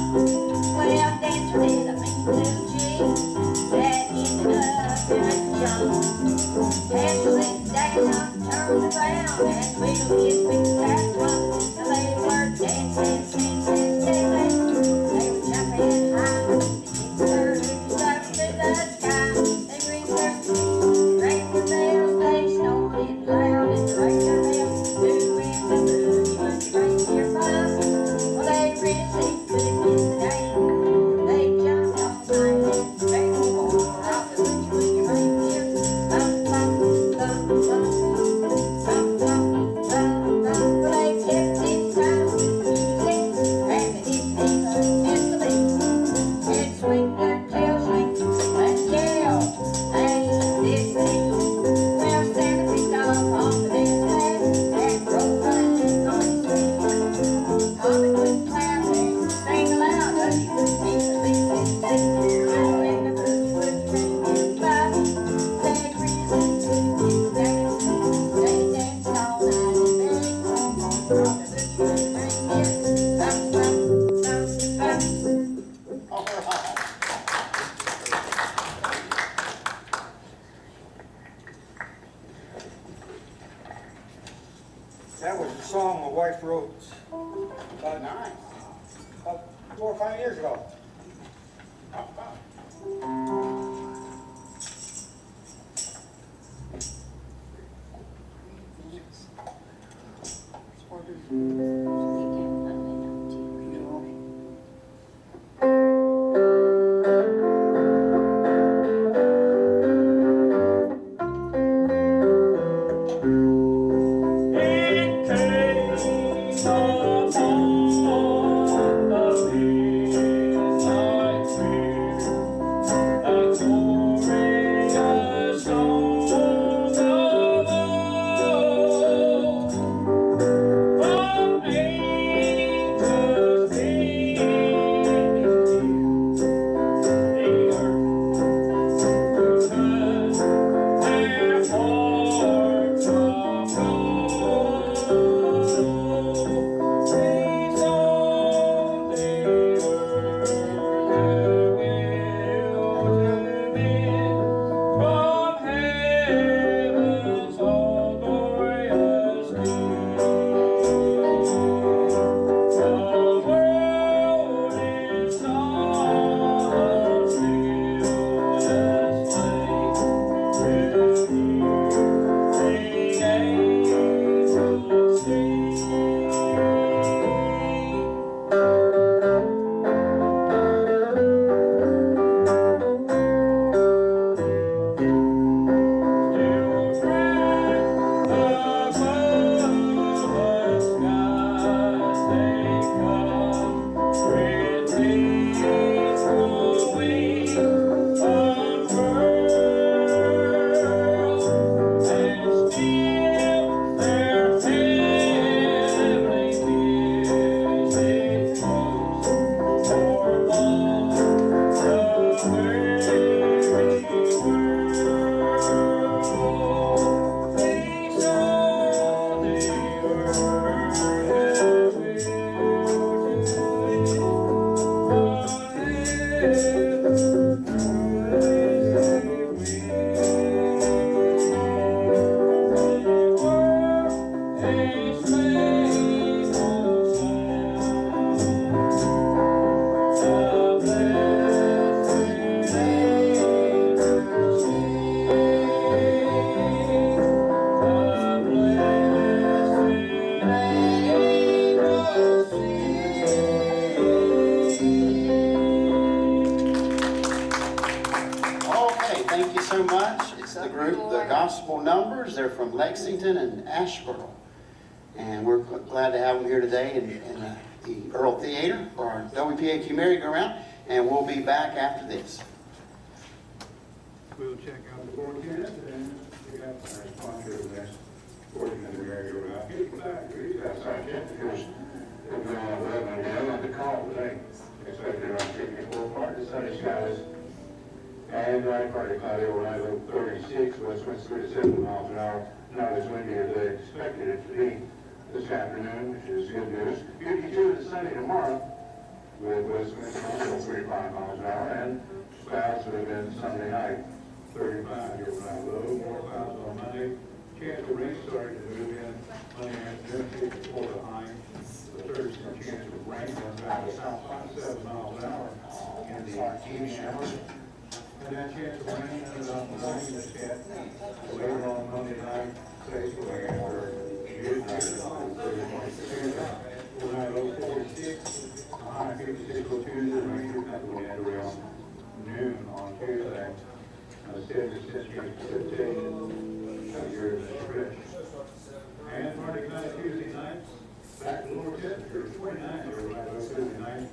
Well, Dancer did a mean little jig that ended up in a jump. Dancer went down, turned around, and wiggled his big fat trunk. Now they were dancing. They were jumping high. The sky, they ring their bells, they snorted loud and rang their bells. Who in the boogie reindeer fun? Well, they really couldn't get the name. They jumped all night and back and forth off the boogie reindeer. Bum, bum, bum, bum, bum, bum, bum, bum. Well, they kept in time with music, and they didn't miss the beat. Head swing, their tail swing. That was a song my wife wrote about 4 or 5 years ago. From members. They're from Lexington and Asheboro. And we're glad to have them here today in the Earl Theater for our WPAQ Merry-Go-Round. And we'll be back after this. We'll check out the forecast and we got our sponsor of the next 40 minute merry-go-round. 55 degrees outside temperatures. We're going to 11 again on the call today. Expected around 54, partly sunny skies. And right partly cloudy overnight, low 36, west winds 37 miles an hour. Not as windy as they expected it to be this afternoon, which is good news. 52 is sunny tomorrow, with west winds also 35 miles an hour, and clouds would have been Sunday night. 35 overnight low, more clouds on Monday. Chance of rain starting to move in Monday afternoon, 54 to high. The 30% chance of rain comes out of south 57 miles an hour in the evening hours. And that chance of rain is on the 90%. Later on Monday night, basically after midnight, 30%. Overnight low 46, high 56 on Tuesday, rain will come in around noon on Tuesday. 70% chance of precipitation here in the stretch. And Friday night, Tuesday night, back to lower temperature, 29 overnight, low 39,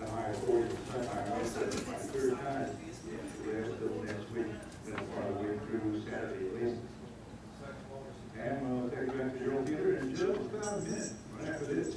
the high 40%, high 33 times. The rest of the next week, then probably through Saturday at least. And we'll take it back to your old theater in just about a minute, right after this.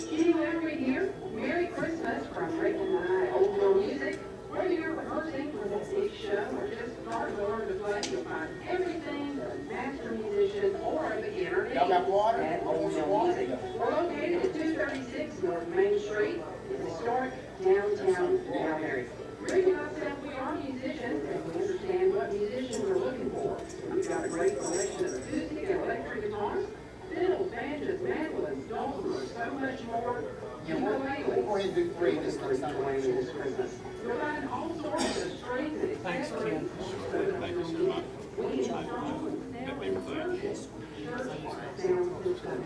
Jenny Lowry here. Merry Christmas from Rick and I. Old World Music. Whether you're rehearsing for this big show or just starting to learn to play, you'll find everything that a master musician or a beginner needs. Y'all got water? At Old World Music. We're located at 236 North Main Street in historic downtown Malmary. Rick and I said we are musicians and we understand what musicians are looking for. We've got a great selection of acoustic and electric guitars, fiddles, banjos, mandolins, dulcimers, so much more. Yeah, we'll go ahead and do 3 this next time. You'll find all sorts of strings and accessories. We have strong sound service, sound system.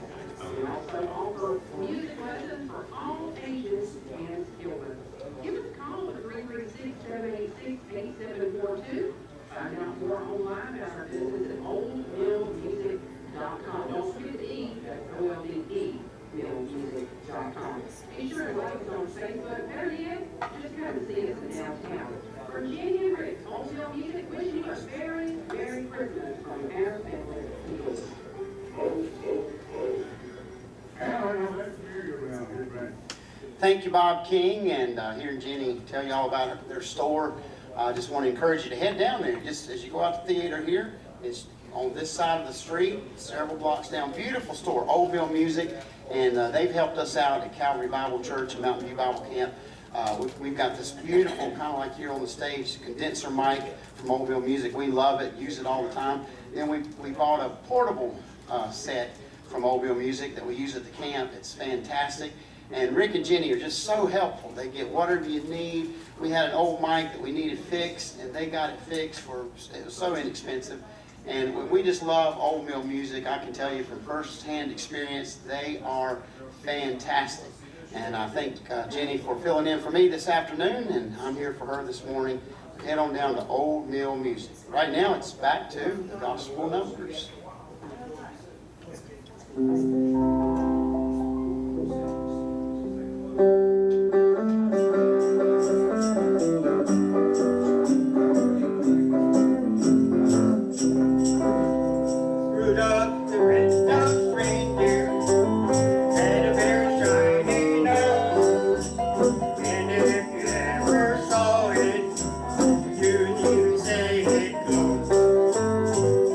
We also offer music lessons for all ages and skill levels. Give us a call at 336-786-8742. Find out more online about our business at oldmillmusic.com. Don't forget the E, that's OLDE. millmusic.com. Be sure to like us on Facebook. Better yet, just come and see us in downtown. For Jenny and Rick, Old Mill Music, wishing you a very Merry Christmas from our family. Thank you, Bob King, and hearing Jenny tell you all about their store. I just want to encourage you to head down there. Just as you go out the theater here, it's on this side of the street, several blocks down. Beautiful store, Old Mill Music, and they've helped us out at Calvary Bible Church and Mountain View Bible Camp. We've got this beautiful, kind of like here on the stage, condenser mic from Old Mill Music. We love it, use it all the time. Then we bought a portable set from Old Mill Music that we use at the camp. It's fantastic. And Rick and Jenny are just so helpful. They get whatever you need. We had an old mic that we needed fixed, and they got it fixed it was so inexpensive. And we just love Old Mill Music. I can tell you from first-hand experience, they are fantastic. And I thank Jenny for filling in for me this afternoon, and I'm here for her this morning. Head on down to Old Mill Music. Right now, it's back to the gospel numbers. Rudolph the red-nosed reindeer had a very shiny nose, and if you ever saw it, you'd even say it glows.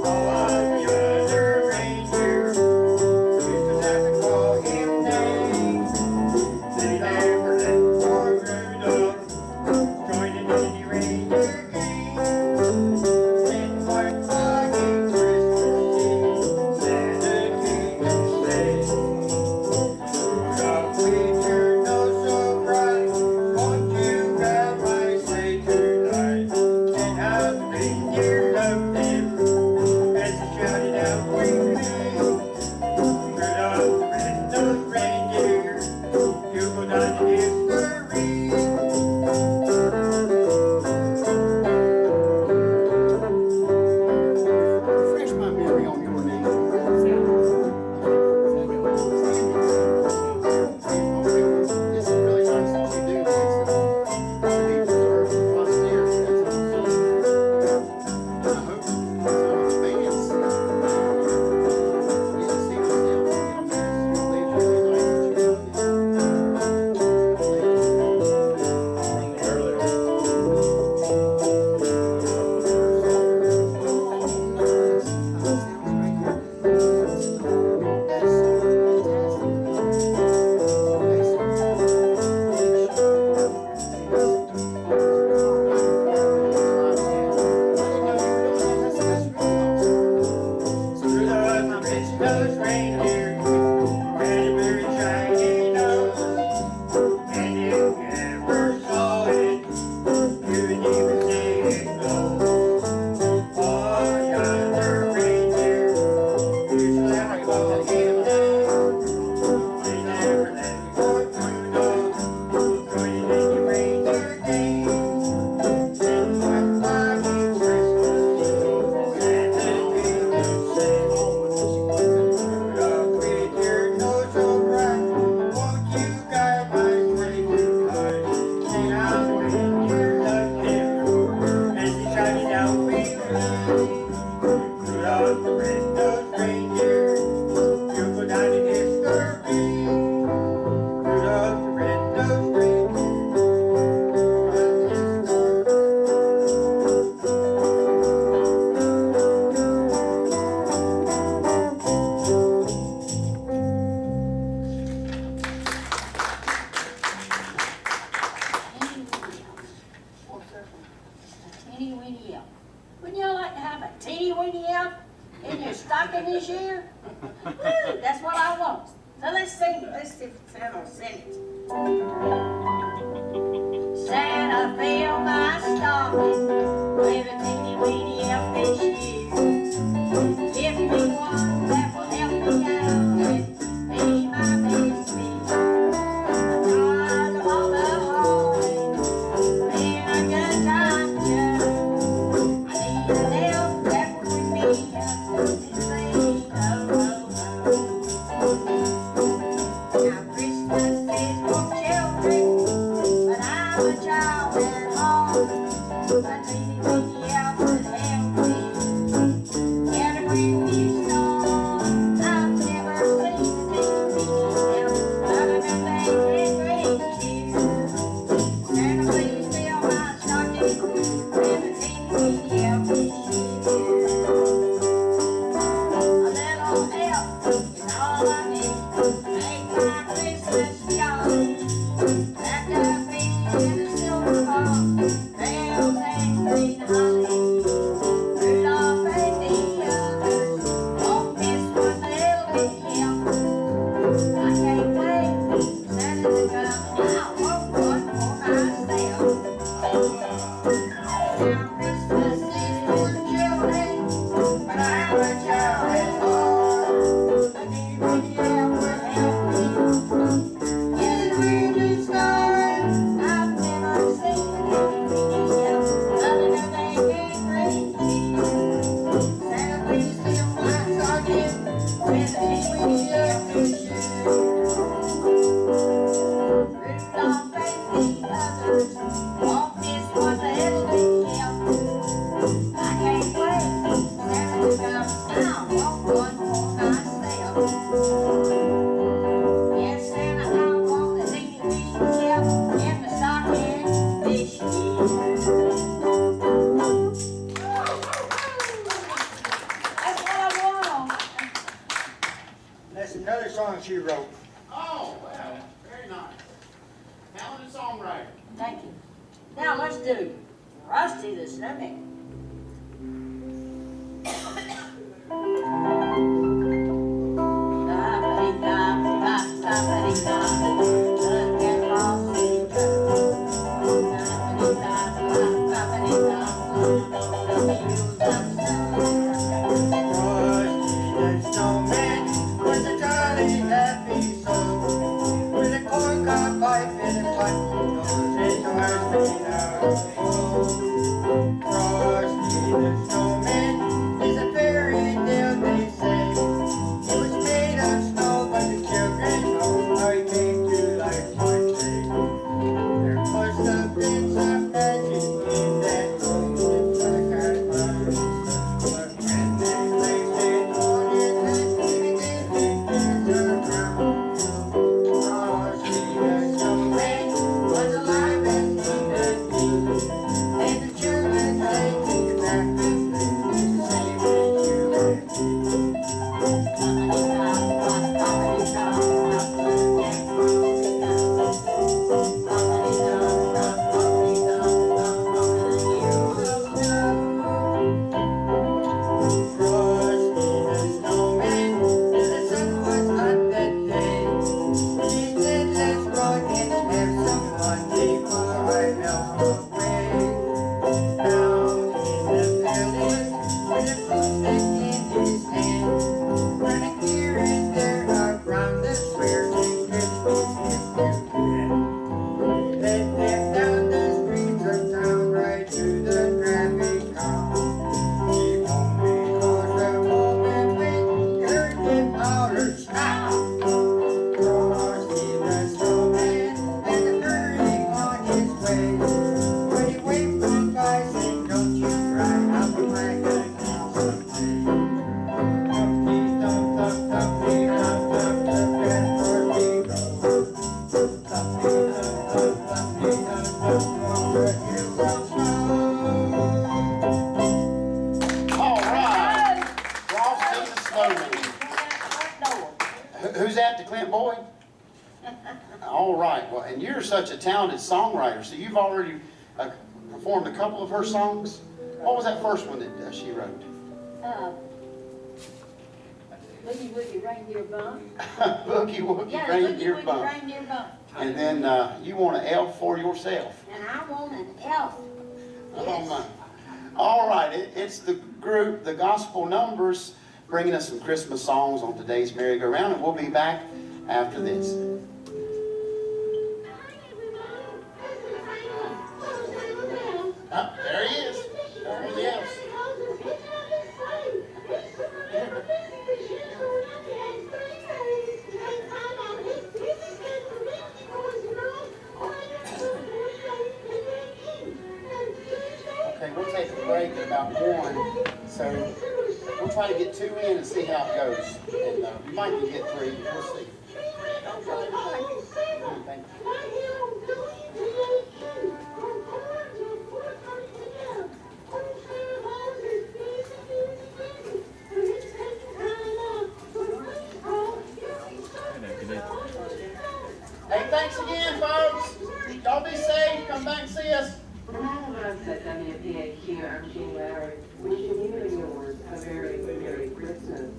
All of the other reindeer used So let's see if Santa will sing it. Santa fill my stocking with a teeny weeny elfish year. Give me one that will help me out and be my best friend. I'm tired of all the hauling, being a good time Joe. I need an elf that will bring me up and sing ho ho ho. Now Christmas is for children, but I'm a child at heart. A teeny weeny elf would help me get a brand new start. I've never seen a teeny weeny elf, other than they can bring cheer. Santa, please fill my stocking with a teeny weeny elf this year. A little help is all I need to make my Christmas jolly. Wrapped up in a silver box, bells and green holly. Rudolph and the others won't miss one little bitty help. I can't wait for Santa to come, and I want one for myself. Now Christmas is for children, but I'm a child at heart. A teeny weeny elf will help me get a brand new start. I've never seen a teeny weeny elf, other than they can bring cheer. Santa, please fill my stocking with a teeny weeny elf this year. Rudolph and the others won't miss one little bitty help. I can't wait for Santa to come, and I want one for myself. Yes, Santa, I want a teeny weeny elf in my stocking this year. That's what I want. That's another song she wrote. Oh, well, very nice. Talented songwriter. Thank you. Now let's do Rusty the Snowman. Rusty the snowman was a jolly happy soul, with a corncob pipe and a button nose and doors made out of gold. Rusty the snowman is a fairy tale, they say. It was made of snow, but the children know how he came to life one day. There must have been some magic in that golden black-eyed bunny. But when they placed it on his head, he began to dance around. Rusty the snowman was alive as he could be, and the children played to the back and played the same as you and me. Rusty the snowman, as the sun was hot that day, he said, let's run and have some fun before I melt away. Down in the village, with a broomstick in his hand, running here and there around the square, sing Christmas if you can. He led them down the streets of town, right to the traffic calm. He only caused a moment when he heard him holler, stop! Rusty the snowman had to hurry on his way. When he waved goodbye, said, don't you cry, I'll be back again someday. Dumpty dum dum dumpty dum dum dum, and Rusty goes. Dumpty dum dum dumpty dum dum, over hills of snow. All right. Frosty the Snowman. Who's that, the Clint Boyd? All right. Well, and you're such a talented songwriter, so you've already performed a couple of her songs. What was that first one that she wrote? Boogie Woogie Reindeer Bump. Boogie Woogie Yeah, the Reindeer Boogie Woogie Bump. Reindeer Bump. And then you want an elf for yourself. And I want an elf. Oh my. All right, it's the group, the Gospel Numbers, bringing us some Christmas songs on today's Merry-Go-Round, and we'll be back after this. There he is. There he is. Okay, we'll take a break at about 1, so we'll try to get 2 in and see how it goes. And we might can get 3, but we'll see. Thank you. Hey, thanks again, folks. Y'all be safe. Come back and see us. From all of us at WPAQ, I'm Jean Lowry, wishing you and yours a very Merry Christmas.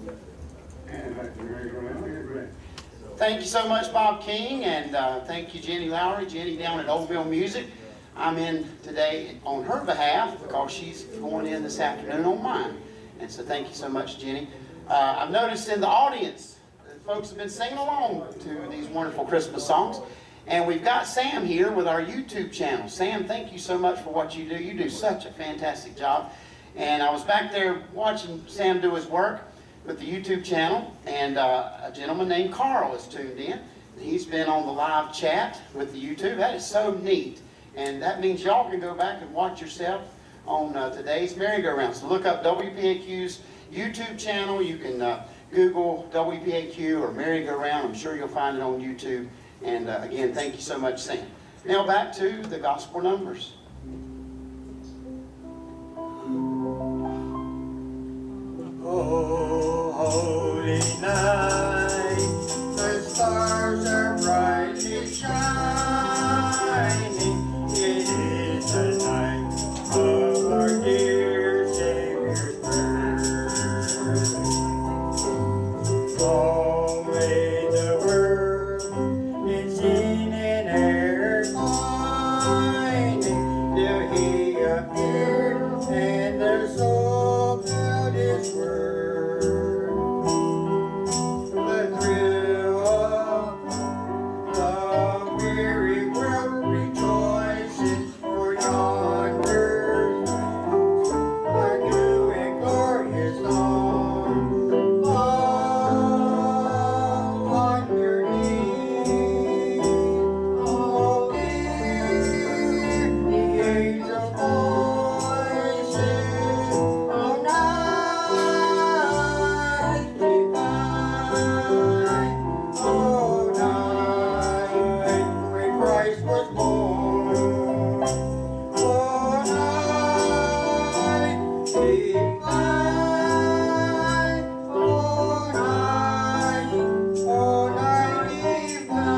And back to Merry-Go-Round, here's Brent. Thank you so much, Bob King, and thank you, Jenny Lowry, Jenny down at Oldville Music. I'm in today on her behalf because she's going in this afternoon on mine. And so thank you so much, Jenny. I've noticed in the audience that folks have been singing along to these wonderful Christmas songs. And we've got Sam here with our YouTube channel. Sam, thank you so much for what you do. You do such a fantastic job. And I was back there watching Sam do his work with the YouTube channel, and a gentleman named Carl is tuned in. He's been on the live chat with the YouTube. That is so neat. And that means y'all can go back and watch yourself on today's Merry-Go-Round. So look up WPAQ's YouTube channel. You can Google WPAQ or Merry-Go-Round. I'm sure you'll find it on YouTube. And again, thank you so much, Sam. Now back to the Gospel Numbers. Oh, holy night, the stars are brightly shining. It is the night of our dear Savior's birth. Oh, may the world in sin and error finding till He appeared and their soul felt His word. The thrill of the weary world rejoices, for yonder a new and glorious dawn. Fall on your knees, oh, hear the angel voices, oh, night divine, oh, night when Christ was born, oh, night divine, oh, night divine.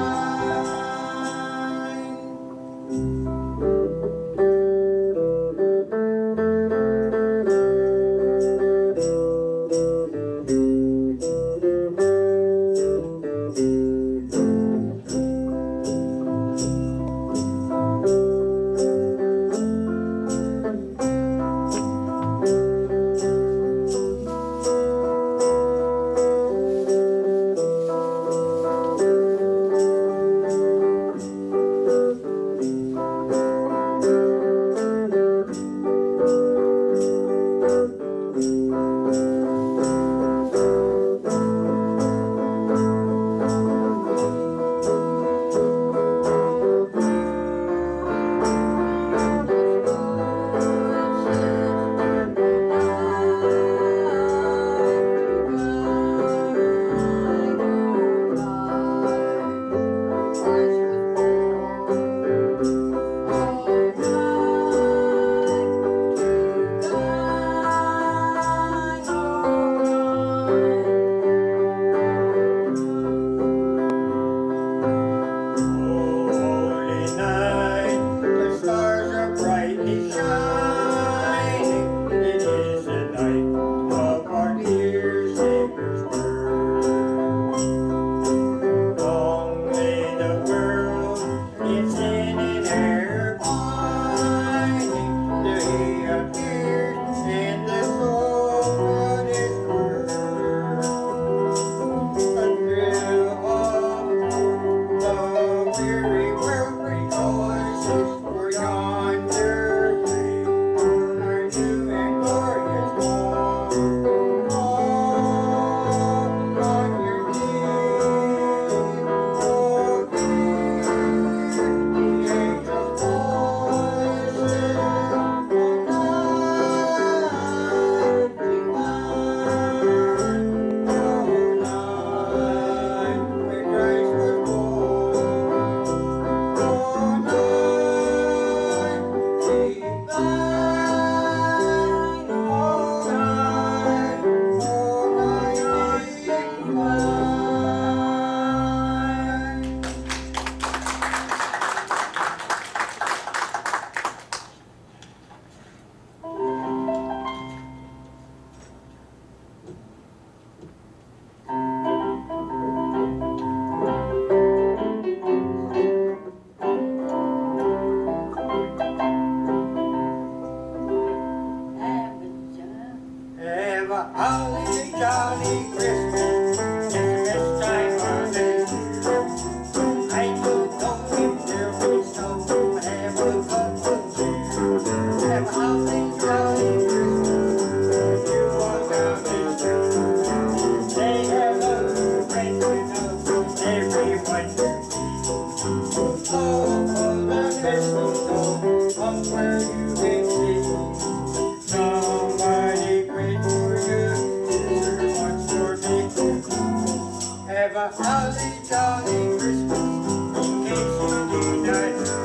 Jolly Christmas, in case you did not know.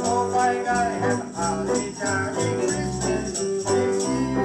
Oh, I gotta have a holly jolly Christmas this year.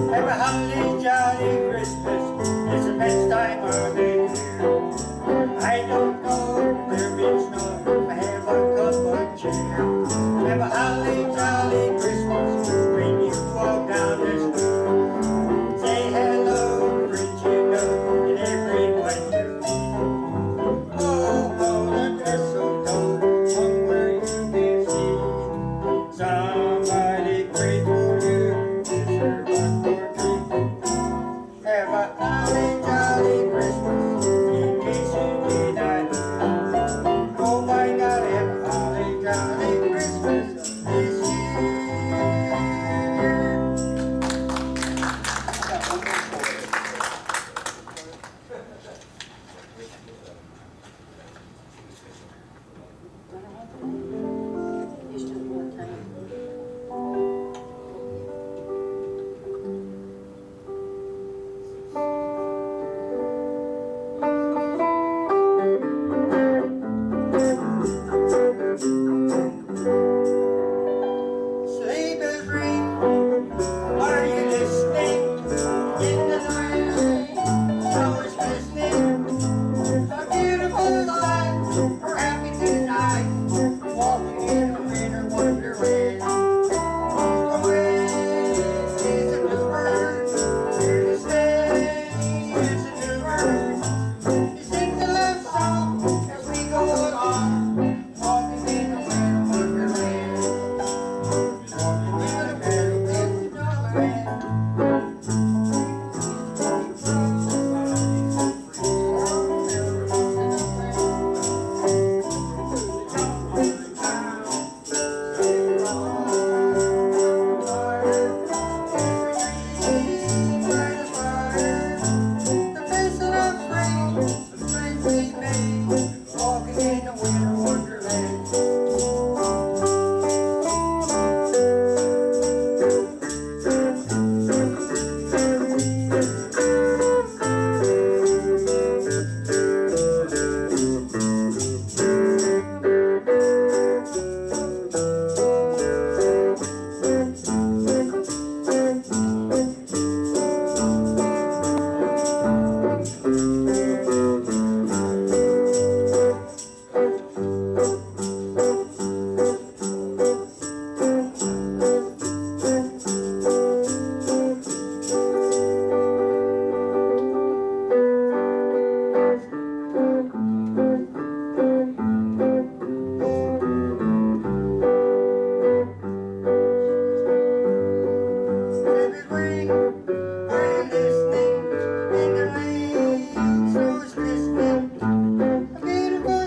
Have a holly jolly Christmas, it's the best time of the year. I don't know if there be snow, but have a cup of cheer. Have a holly jolly Christmas when you walk down the street. Say hello, greet you know, and everyone you meet. Oh, oh, the mistletoe hung where you can see. Somebody grateful you deserve one more treat. Have a holly jolly Christmas, in case you did not know. Oh my God, have a holly jolly Christmas this year. Sleigh bells ring, are you listening? In the night, snow is glistening. A beautiful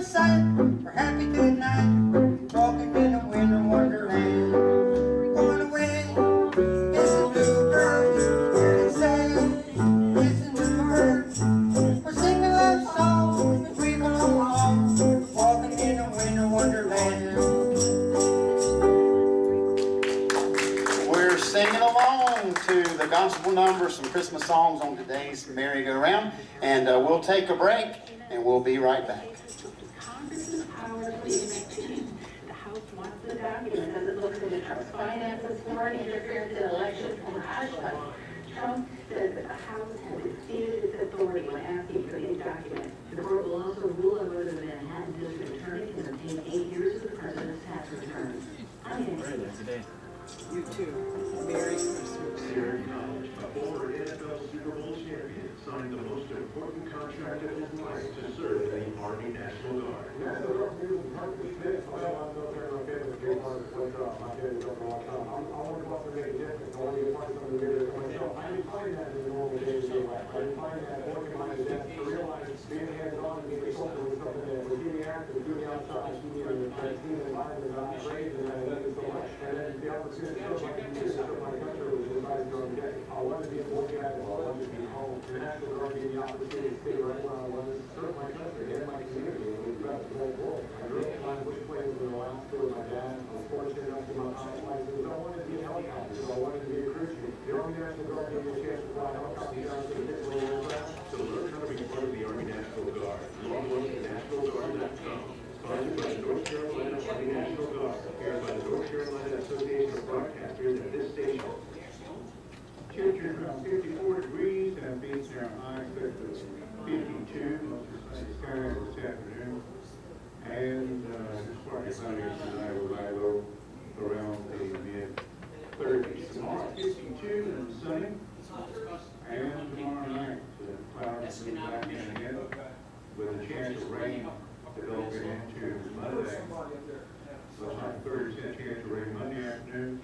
sight, we're happy tonight, walking in a winter wonderland. Away is a bluebird, here to stay is a new bird. He sings a love song as we go along, walking in a winter wonderland. Walking in a winter wonderland. We're singing along to the gospel numbers, some Christmas songs on today's Merry-Go-Round, and we'll take a break, and we'll be right back. Congress's powers being extended. The House wants the document as it looks into Trump's finances, foreign interference in elections, and hush-hush. Trump says that the House has exceeded its authority when asking for these documents. The court will also rule on whether the Manhattan District Attorney can obtain 8 years of the president's tax returns. I'm Nancy. You too. Merry Christmas. Sierra College, a former NFL Super Bowl champion, signed the most important contract of his life to serve in the Army National didn't find that in the normal day-to-day life. I didn't find that working on the desk to realize it's being hands-on and being consulted with something that was getting active, getting outside, getting in the environment that I'm raised in, and I love it so much. And then the opportunity to show my community, show my country was invited during the day. I wanted to be a boy guy, I wanted to be home. And that's what brought me the opportunity to stay right where I was, serve my country and my community, and we throughout the whole world. I grew up playing which players in Alaska with my dad. I was fortunate enough to my license. I wanted to be a helicopter, so I wanted to be a crew chief. The Army National Guard gave me a chance to fly a helicopter down to the Midway aircraft. So learn how to be part of the Army National Guard. Log on to nationalguard.com. Sponsored by the North Carolina Army National Guard, prepared by the North Carolina Association of Broadcasters at this station. Temperatures around 54 degrees and beats near a high expected of 52. Most of the sky this afternoon. And as far as sunny tonight, we'll lie low around the mid-30s. Tomorrow, 52 and sunny. And tomorrow night, clouds will back in again with a chance of rain developing into Monday. Looks like 30% chance of rain Monday afternoon,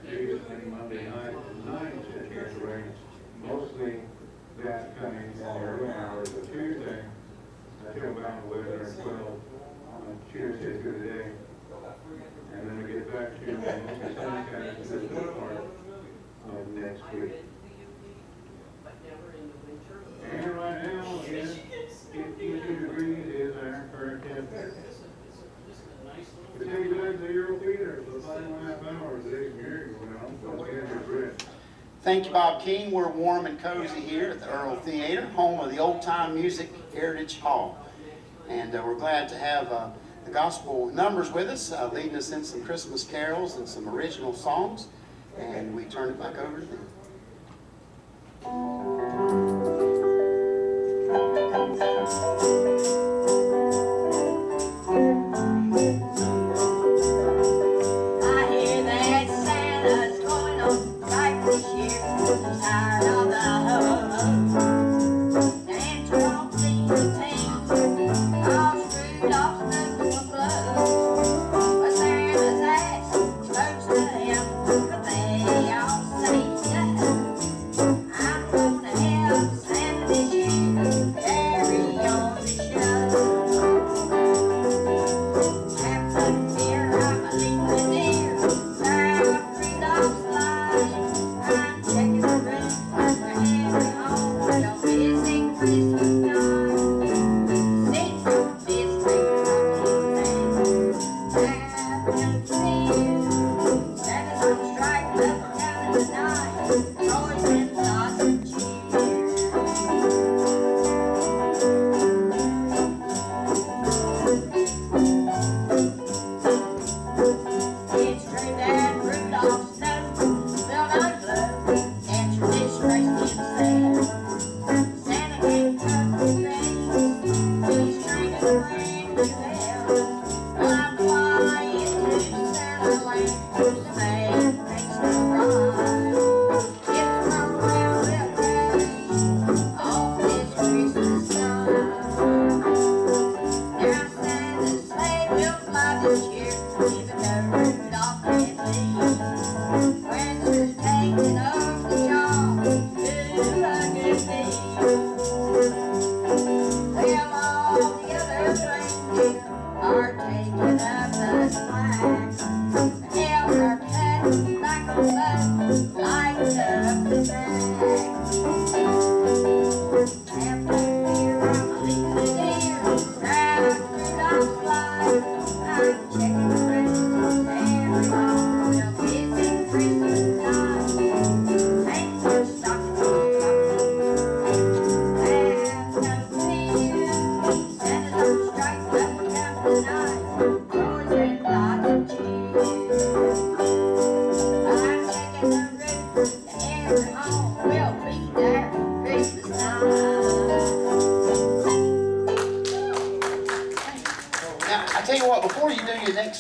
and Monday night, 9% chance of rain. Mostly that coming in the early hours of Tuesday until about 11 or 12 on Tuesday through the day. And then we get back to mostly sunshine in the middle part of next week. And right now is 52 degrees is our current temperature. We take you back to the Earl Theater for the final half hour of today's Merry-Go-Round. So stand your rest. Thank you, Bob King. We're warm and cozy here at the Earl Theater, home of the Old Time Music Heritage Hall. And we're glad to have the gospel numbers with us, leading us in some Christmas carols and some original songs. And we turn it back over to them.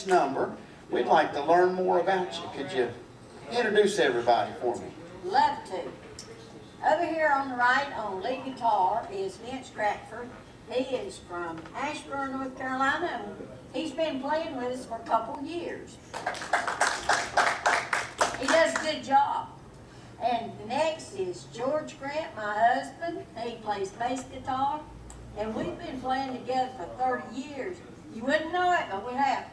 Number, we'd like to learn more about you. Could you introduce everybody for me? Love to. Over here on the right on lead guitar is Vince Crackford. He is from Ashburn, North Carolina, and he's been playing with us for a couple years. He does a good job. And the next is George Grant, my husband. He plays bass guitar. And we've been playing together for 30 years. You wouldn't know it, but we have.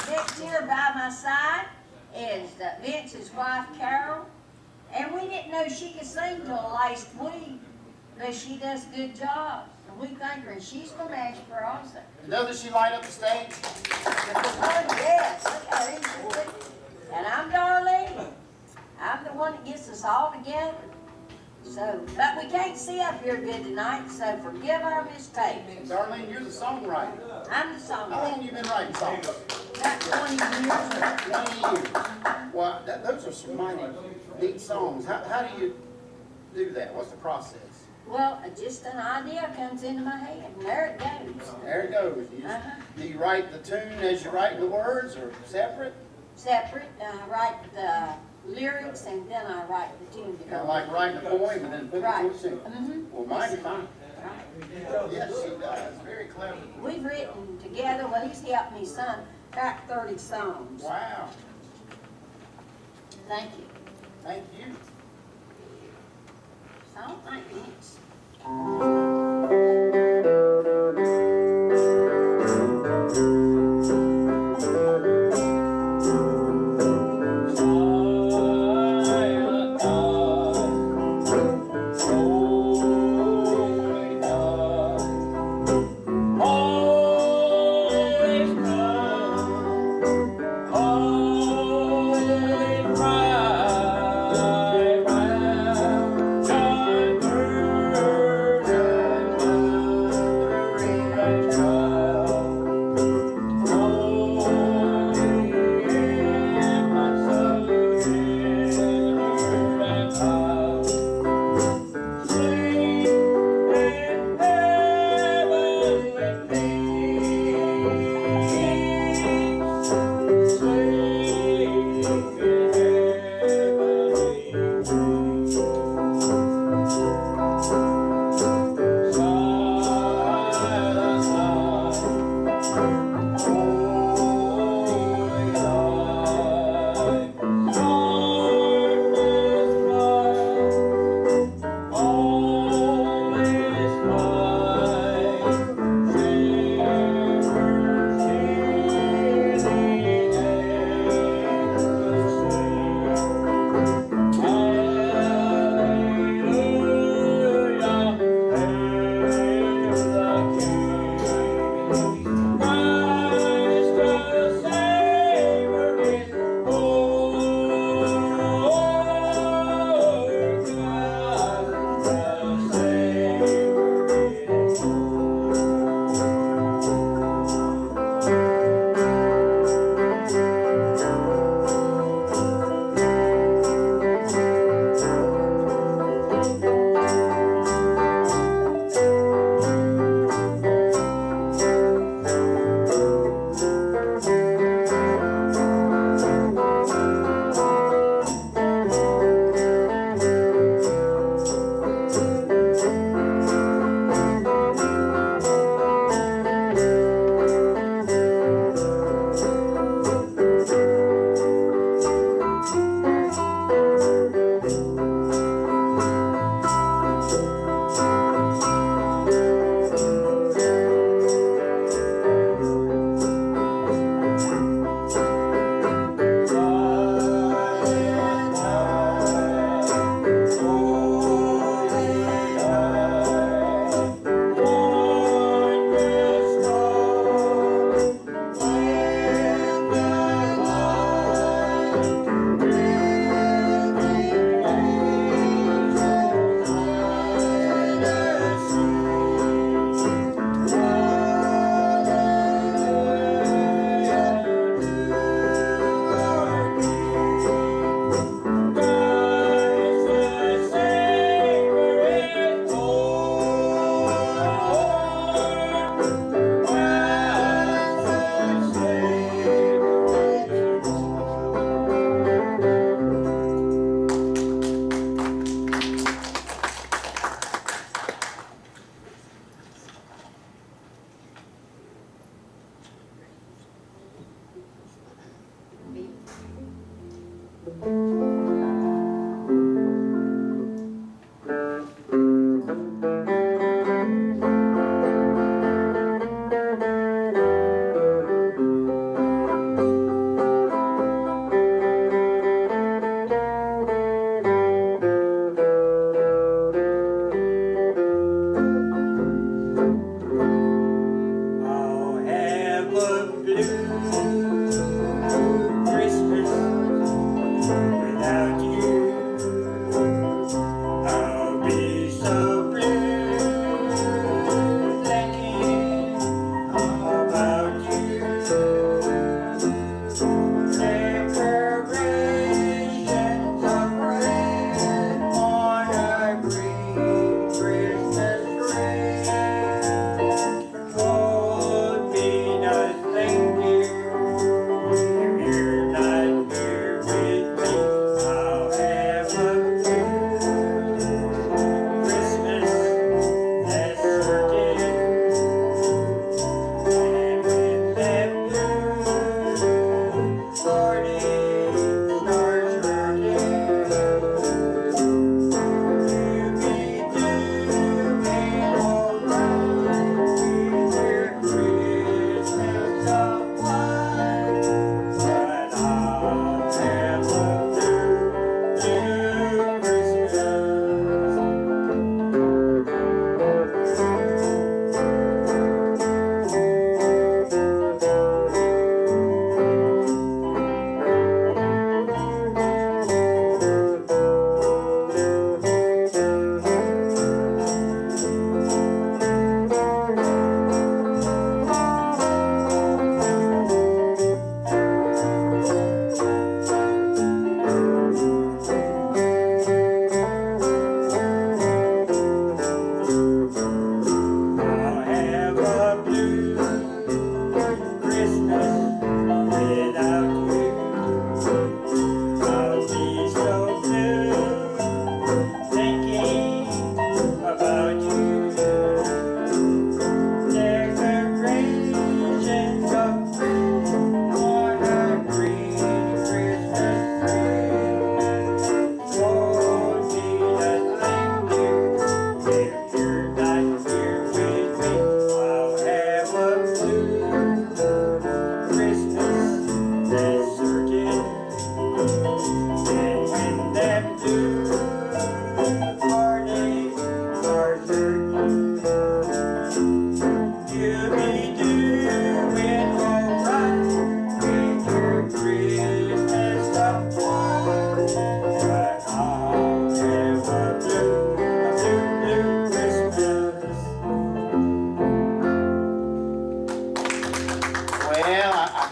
Next here by my side is Vince's wife, Carol. And we didn't know she could sing till last week, but she does a good job. And we thank her, and she's from Ashford also. Doesn't she light up the stage? Oh, yes. Look how easy it is. And I'm Darlene. I'm the one that gets us all together. So, but we can't see up here good tonight, so forgive our mistakes. Darlene, you're the songwriter. I'm the How long songwriter. have you been writing songs? About 20 years. 20 years. Well, those are some mighty neat songs. How do you do that? What's the process? Well, just an idea comes into my head, and there it goes. There it goes. Do you write the tune as you write the words, or separate? Separate, I write the lyrics, and then I write the tune. Kind of like writing a poem and then putting it to a tune. Mm-hmm. Well, mighty fine. Right. Yes, she does. Very clever. We've written together, well, he's helped me son, about 30 songs. Wow. Thank you. Thank you. So, thank Vince. Right round,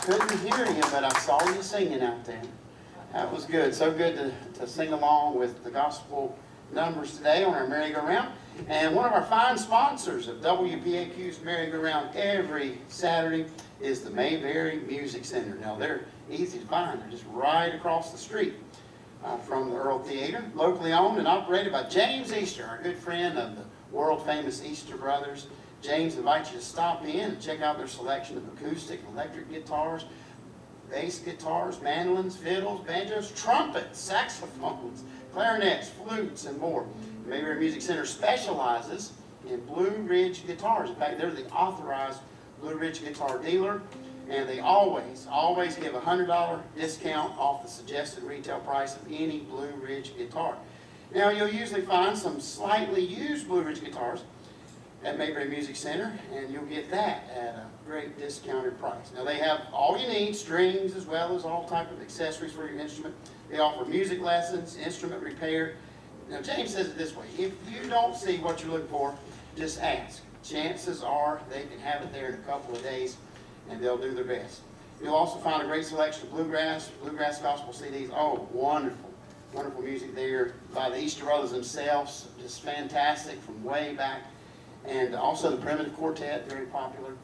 couldn't hear you, but I saw you singing out there. That was good. So good to sing along with the gospel numbers today on our merry-go-round. And one of our fine sponsors of WPAQ's merry-go-round every Saturday is the Mayberry Music Center. Now, they're easy to find. They're just right across the street from the Earl Theater. Locally owned and operated by James Easter, our good friend of the world-famous Easter Brothers. James invites you to stop in and check out their selection of acoustic and electric guitars, bass guitars, mandolins, fiddles, banjos, trumpets, saxophones, clarinets, flutes, and more. The Mayberry Music Center specializes in Blue Ridge guitars. In fact, they're the authorized Blue Ridge guitar dealer, and they always give a $100 discount off the suggested retail price of any Blue Ridge guitar. Now, you'll usually find some slightly used Blue Ridge guitars at Mayberry Music Center, and you'll get that at a great discounted price. Now, they have all you need, strings as well as all type of accessories for your instrument. They offer music lessons, instrument repair. Now, James says it this way: if you don't see what you're looking for, just ask. Chances are they can have it there in a couple of days, and they'll do their best. You'll also find a great selection of bluegrass gospel CDs. Oh, wonderful, wonderful music there by the Easter Brothers themselves. Just fantastic from way back. And also the Primitive Quartet, very popular.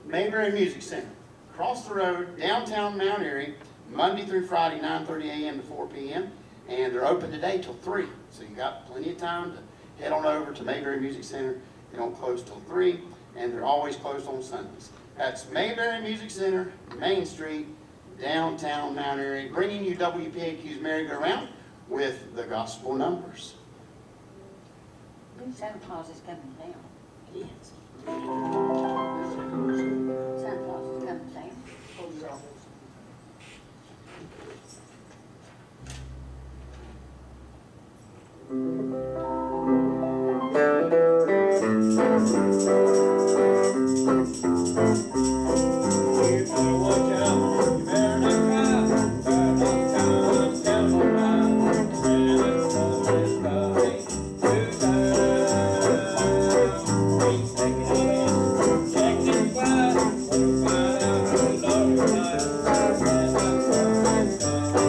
Mayberry Music Center, across the road, downtown Mount Airy, Monday through Friday, 9:30 a.m. to 4 p.m. And they're open today till 3. So you got plenty of time to head on over to Mayberry Music Center. They don't close till 3, and they're always closed on Sundays. That's Mayberry Music Center, Main Street, downtown Mount Airy, bringing you WPAQ's Merry-Go-Round with the gospel numbers. Santa Claus is coming down. Yes. Santa Claus is coming down. You better watch out, you better not cry, better not come down the line. Santa Claus is coming to town. He's taking his jacket fly, we'll find out who's on your line. Santa Claus is coming to town.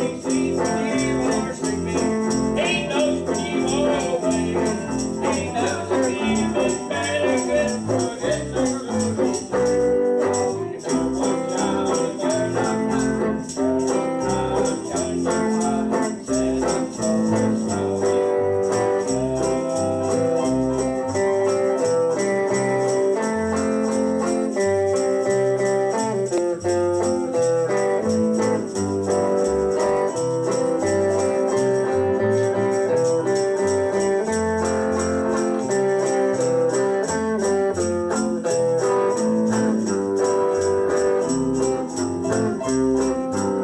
He sees when you are sleeping, he knows when you are awake. He knows if you've been bad or good for getting over the road. You better watch out, you better not cry, I'm telling you why. Santa Claus is coming.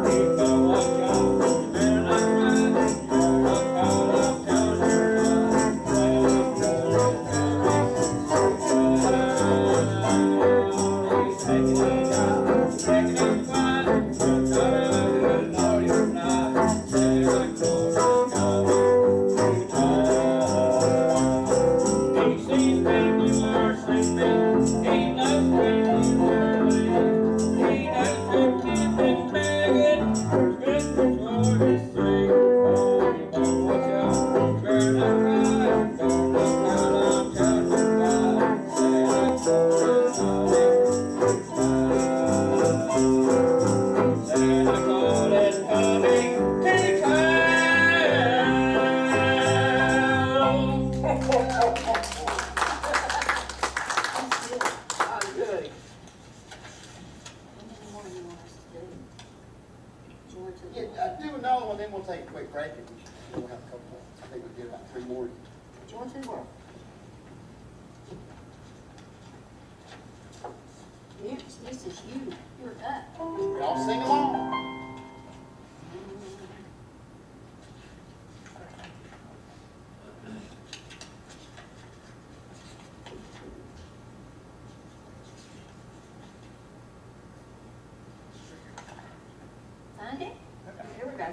You better watch out, you better not cry, you better not call, I'm telling you why. Santa Claus is coming. He's taking it out, taking it fine, we'll tell him who's naughty or not. Santa Claus is coming to town. He sees when you are sleeping, he knows when you are awake. He knows if you've been begging, there's good for to say. Oh, you better watch out, you better not cry, you better not cry, I'm telling you why. Santa Claus is coming to town. Santa Claus is coming to town. Yeah, do another one, then we'll take a quick break, and we'll have a couple more. I think we'll get about 3 more. Do you want to? Yes, this is you. You're up. Y'all sing along. Find it? Here we go.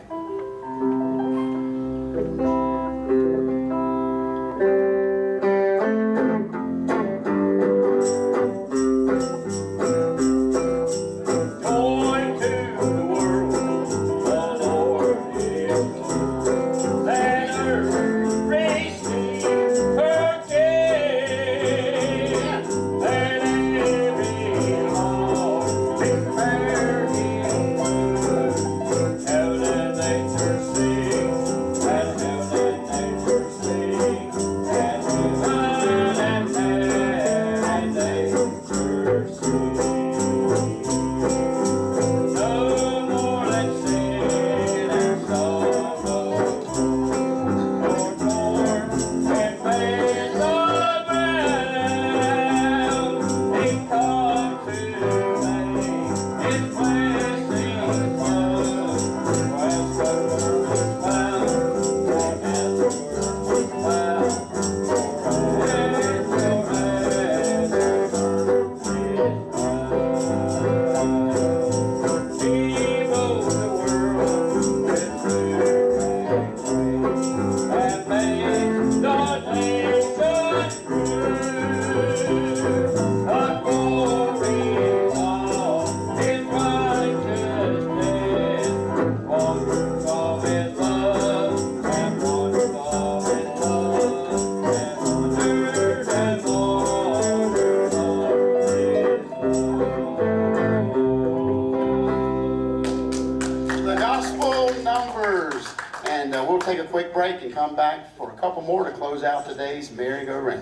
more to close out today's merry-go-round.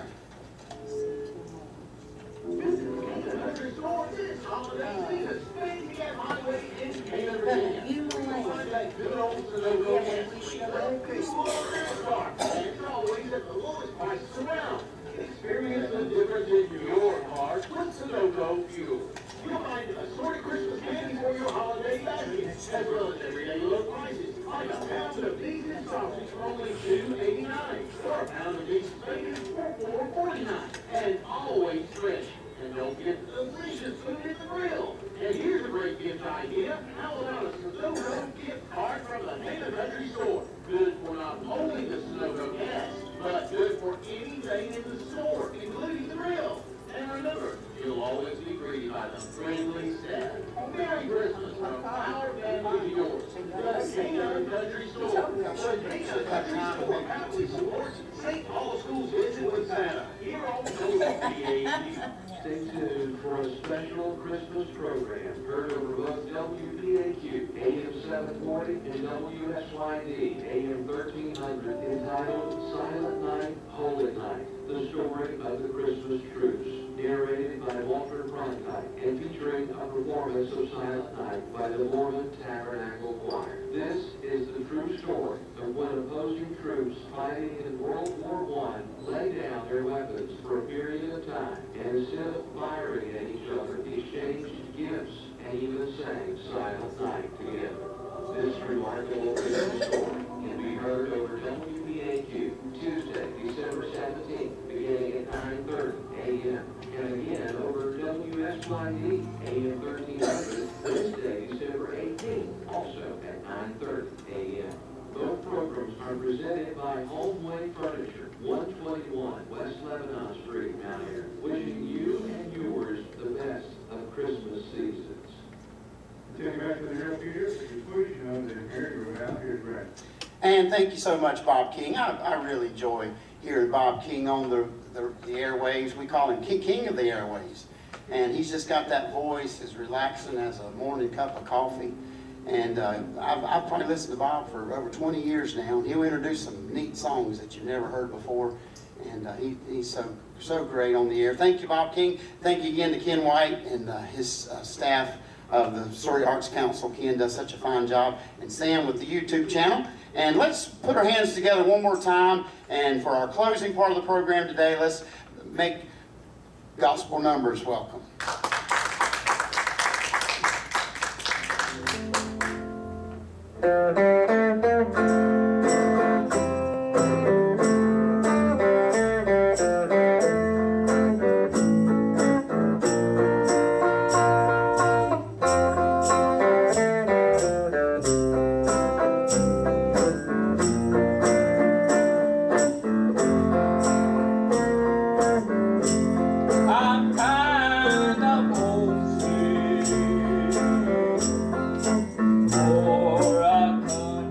Experience the difference in your car with Sunoco fuel. You'll find assorted Christmas candy for your holiday basket, as well as everyday low prices, like a pound of decent sausage for only $2.89, or a pound of decent bacon for $4.49, and always fresh. And don't get the delicious food at the grill. And here's a great gift idea. How about a Sunoco gift card from the Nana Country Store? Good for not only the Sunoco gas, but good for anything in the store, including the grill. And remember, you'll always be greeted by the friendly staff. Merry Christmas from our family to yours. The Nana Country Store. The Nana Country Store proudly supports St. Paul School's Visit with Santa. Here on WPAQ. Stay tuned for a special Christmas program heard over both WPAQ, AM 740, and WSYD, AM 1300, entitled Silent Night, Holy Night, the story of the Christmas truce, narrated by Walter Cronkite, and featuring a performance of Silent Night by the Mormon Tabernacle Choir. This is the true story of when opposing troops fighting in World War I lay down their weapons for a period of time, and instead of firing at each other, exchanged gifts and even sang Silent Night together. This remarkable Christmas story can be heard over WPAQ Tuesday, December 17th, beginning at 9:30 a.m. and again over WSYD AM 1300 Wednesday, December 18th, also at 9:30 a.m. Both programs are presented by Homeway Furniture, 121 West Lebanon Street, Mount Airy, wishing you and yours the best of Christmas seasons. Taking back to the near future, the conclusion of the merry-go-round, here's Brad. And thank you so much, Bob King. I really enjoy hearing Bob King on the airwaves. We call him King of the airwaves. And he's just got that voice as relaxing as a morning cup of coffee. And I've probably listened to Bob for over 20 years now. And he'll introduce some neat songs that you've never heard before. And he's so great on the air. Thank you, Bob King. Thank you again to Ken White and his staff of the Story Arts Council. Ken does such a fine job. And Sam with the YouTube channel. And let's put our hands together one more time. And for our closing part of the program today, let's make gospel numbers welcome. For I come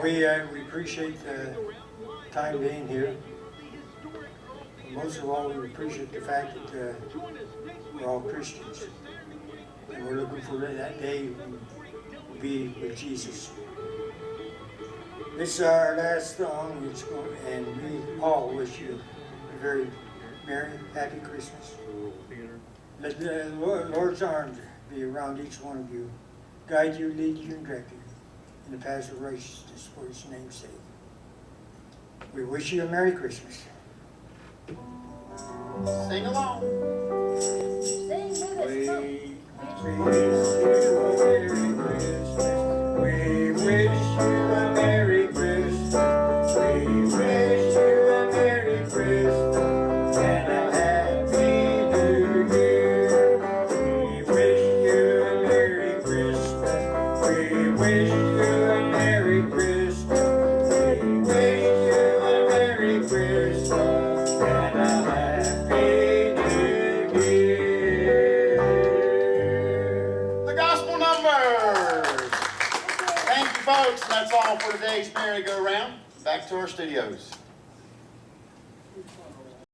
We appreciate the time being here. Most of all, we appreciate the fact that we're all Christians. And we're looking for that day to be with Jesus. This is our last song, and we all wish you a very Merry, Happy Christmas. Let the Lord's arms be around each one of you, guide you, lead you, and direct you in the paths of righteousness for His name's sake. We wish you a Merry Christmas. Sing along. Sing with us. We wish you a Merry Christmas. We wish you a Merry Christmas and a Happy New Year. We wish you a Merry Christmas. We wish you a Merry Christmas. We wish you a Merry Christmas and a Happy New Year. The gospel numbers. Thank you, folks. That's all for today's merry-go-round. Back to our studios.